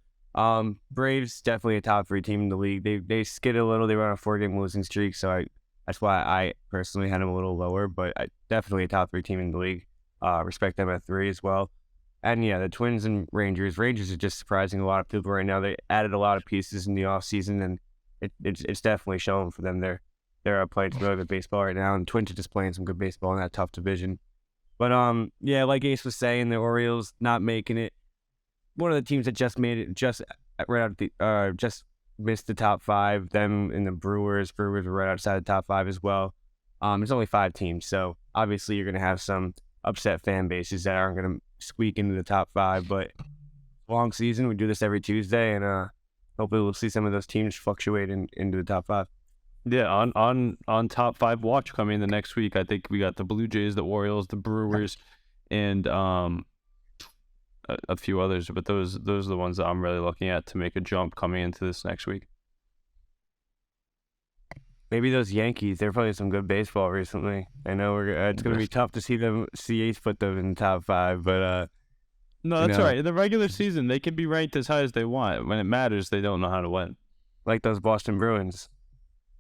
Braves, definitely a top 3 team in the league. They skid a little. They were on a 4-game losing streak, so that's why I personally had them a little lower. But definitely a top 3 team in the league. Respect them at 3 as well. And yeah, the Twins and Rangers. Rangers are just surprising a lot of people right now. They added a lot of pieces in the offseason, and it's definitely showing for them. They're playing some really good baseball right now, and Twins are just playing some good baseball in that tough division. But yeah, like Ace was saying, the Orioles not making it. One of the teams that just made it, just right out of the just missed the top 5. Them and the Brewers were right outside the top 5 as well. There's only 5 teams, so obviously you're gonna have some upset fan bases that aren't gonna squeak into the top 5, but long season, we do this every Tuesday, and hopefully we'll see some of those teams fluctuate into the top 5. Yeah, on top 5 watch coming the next week. I think we got the Blue Jays, the Orioles, the Brewers, and a few others, but those are the ones that I'm really looking at to make a jump coming into this next week. Maybe those Yankees, they're playing some good baseball recently. I know it's going to be tough to see Ace put them in the top 5, but no, that's all right. In the regular season, they can be ranked as high as they want. When it matters, they don't know how to win. Like those Boston Bruins.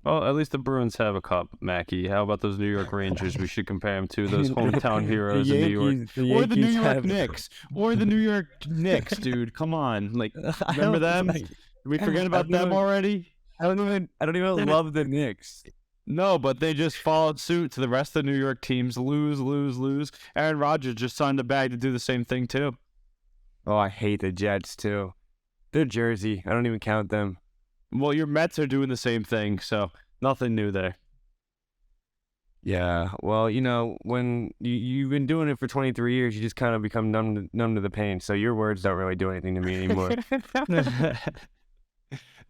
Well, at least the Bruins have a cup, Mackie. How about those New York Rangers? We should compare them to those hometown heroes in New York. Or the New York Knicks. Or the New York Knicks, dude. Come on. Like, remember them? Did we forget about them already? I don't even love the Knicks. No, but they just followed suit to the rest of the New York teams. Lose. Aaron Rodgers just signed a bag to do the same thing, too. Oh, I hate the Jets, too. They're Jersey. I don't even count them. Well, your Mets are doing the same thing, so nothing new there. Yeah, well, when you've been doing it for 23 years, you just kind of become numb to the pain, so your words don't really do anything to me anymore.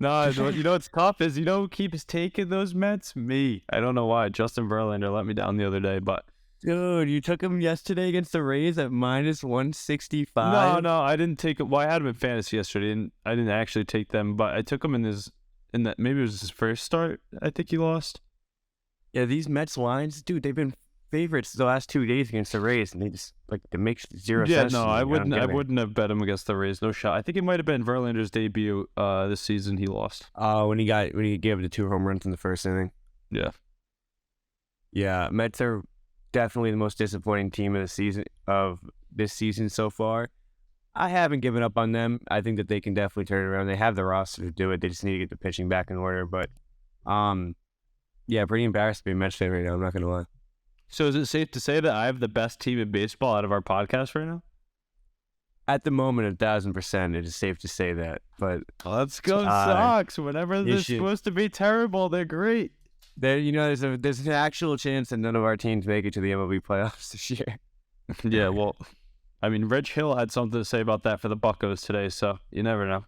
No, what's tough is, who keeps taking those Mets? Me. I don't know why. Justin Verlander let me down the other day, but... Dude, you took him yesterday against the Rays at minus 165? No, I didn't take him. Well, I had him in fantasy yesterday, and I didn't actually take them, but I took him in his in that maybe it was his first start. I think he lost. Yeah, these Mets lines, dude, they've been favorites the last 2 days against the Rays, and they just it makes zero sense. No, to me. I don't wouldn't. get I it. wouldn't have bet him against the Rays. No shot. I think it might have been Verlander's debut this season. He lost. When he gave the 2 home runs in the first inning. Yeah. Yeah, Mets are definitely the most disappointing team of this season so far. I haven't given up on them. I think that they can definitely turn it around. They have the roster to do it. They just need to get the pitching back in order. But, yeah, pretty embarrassed to be a Mets fan right now. I'm not gonna lie. So is it safe to say that I have the best team in baseball out of our podcast right now? At the moment, 1,000%, it is safe to say that. But Let's go Sox. Whenever they're should. supposed to be terrible, they're great. there's an actual chance that none of our teams make it to the MLB playoffs this year. Yeah, well, I mean, Reg Hill had something to say about that for the Buccos today, so you never know.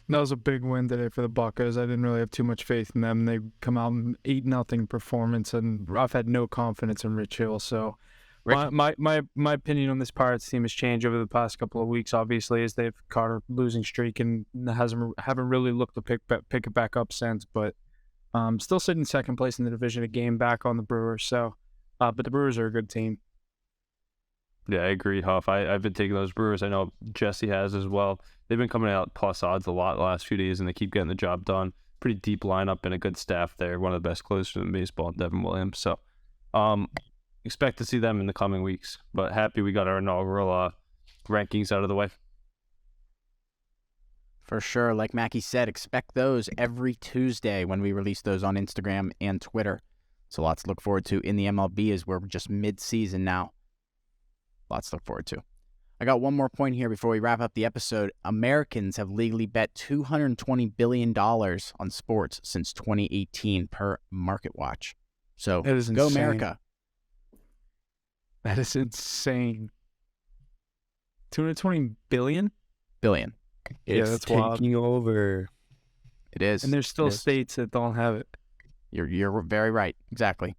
That was a big win today for the Buccos. I didn't really have too much faith in them. They come out in 8-0 performance, and I've had no confidence in Rich Hill. So my opinion on this Pirates team has changed over the past couple of weeks, obviously, as they've caught a losing streak and haven't really looked to pick it back up since. But still sitting second place in the division, a game back on the Brewers. So, but the Brewers are a good team. Yeah, I agree, Huff. I've been taking those Brewers. I know Jesse has as well. They've been coming out plus odds a lot the last few days, and they keep getting the job done. Pretty deep lineup and a good staff there. One of the best closers in baseball, Devin Williams. So, expect to see them in the coming weeks. But happy we got our inaugural rankings out of the way. For sure. Like Mackie said, expect those every Tuesday when we release those on Instagram and Twitter. So lots to look forward to in the MLB as we're just mid-season now. Lots to look forward to. I got one more point here before we wrap up the episode. Americans have legally bet $220 billion on sports since 2018 per MarketWatch. So That is go insane. America. That is insane. 220 billion? Billion. Yeah, It's that's wild. taking over. It is. And there's still It is. states that don't have it. You're very right. Exactly.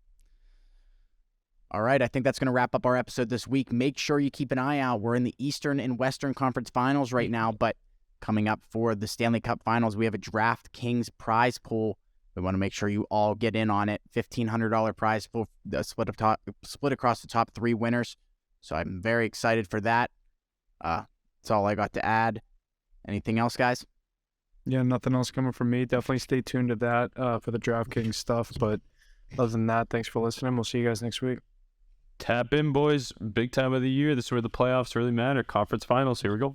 All right, I think that's going to wrap up our episode this week. Make sure you keep an eye out. We're in the Eastern and Western Conference Finals right now, but coming up for the Stanley Cup Finals, we have a DraftKings prize pool. We want to make sure you all get in on it. $1,500 prize pool split across the top 3 winners. So I'm very excited for that. That's all I got to add. Anything else, guys? Yeah, nothing else coming from me. Definitely stay tuned to that for the DraftKings stuff. But other than that, thanks for listening. We'll see you guys next week. Tap in, boys. Big time of the year. This is where the playoffs really matter. Conference finals. Here we go.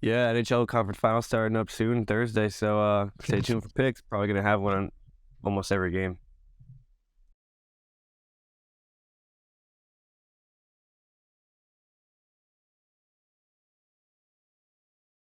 Yeah, NHL conference finals starting up soon Thursday, so stay tuned for picks. Probably going to have one on almost every game.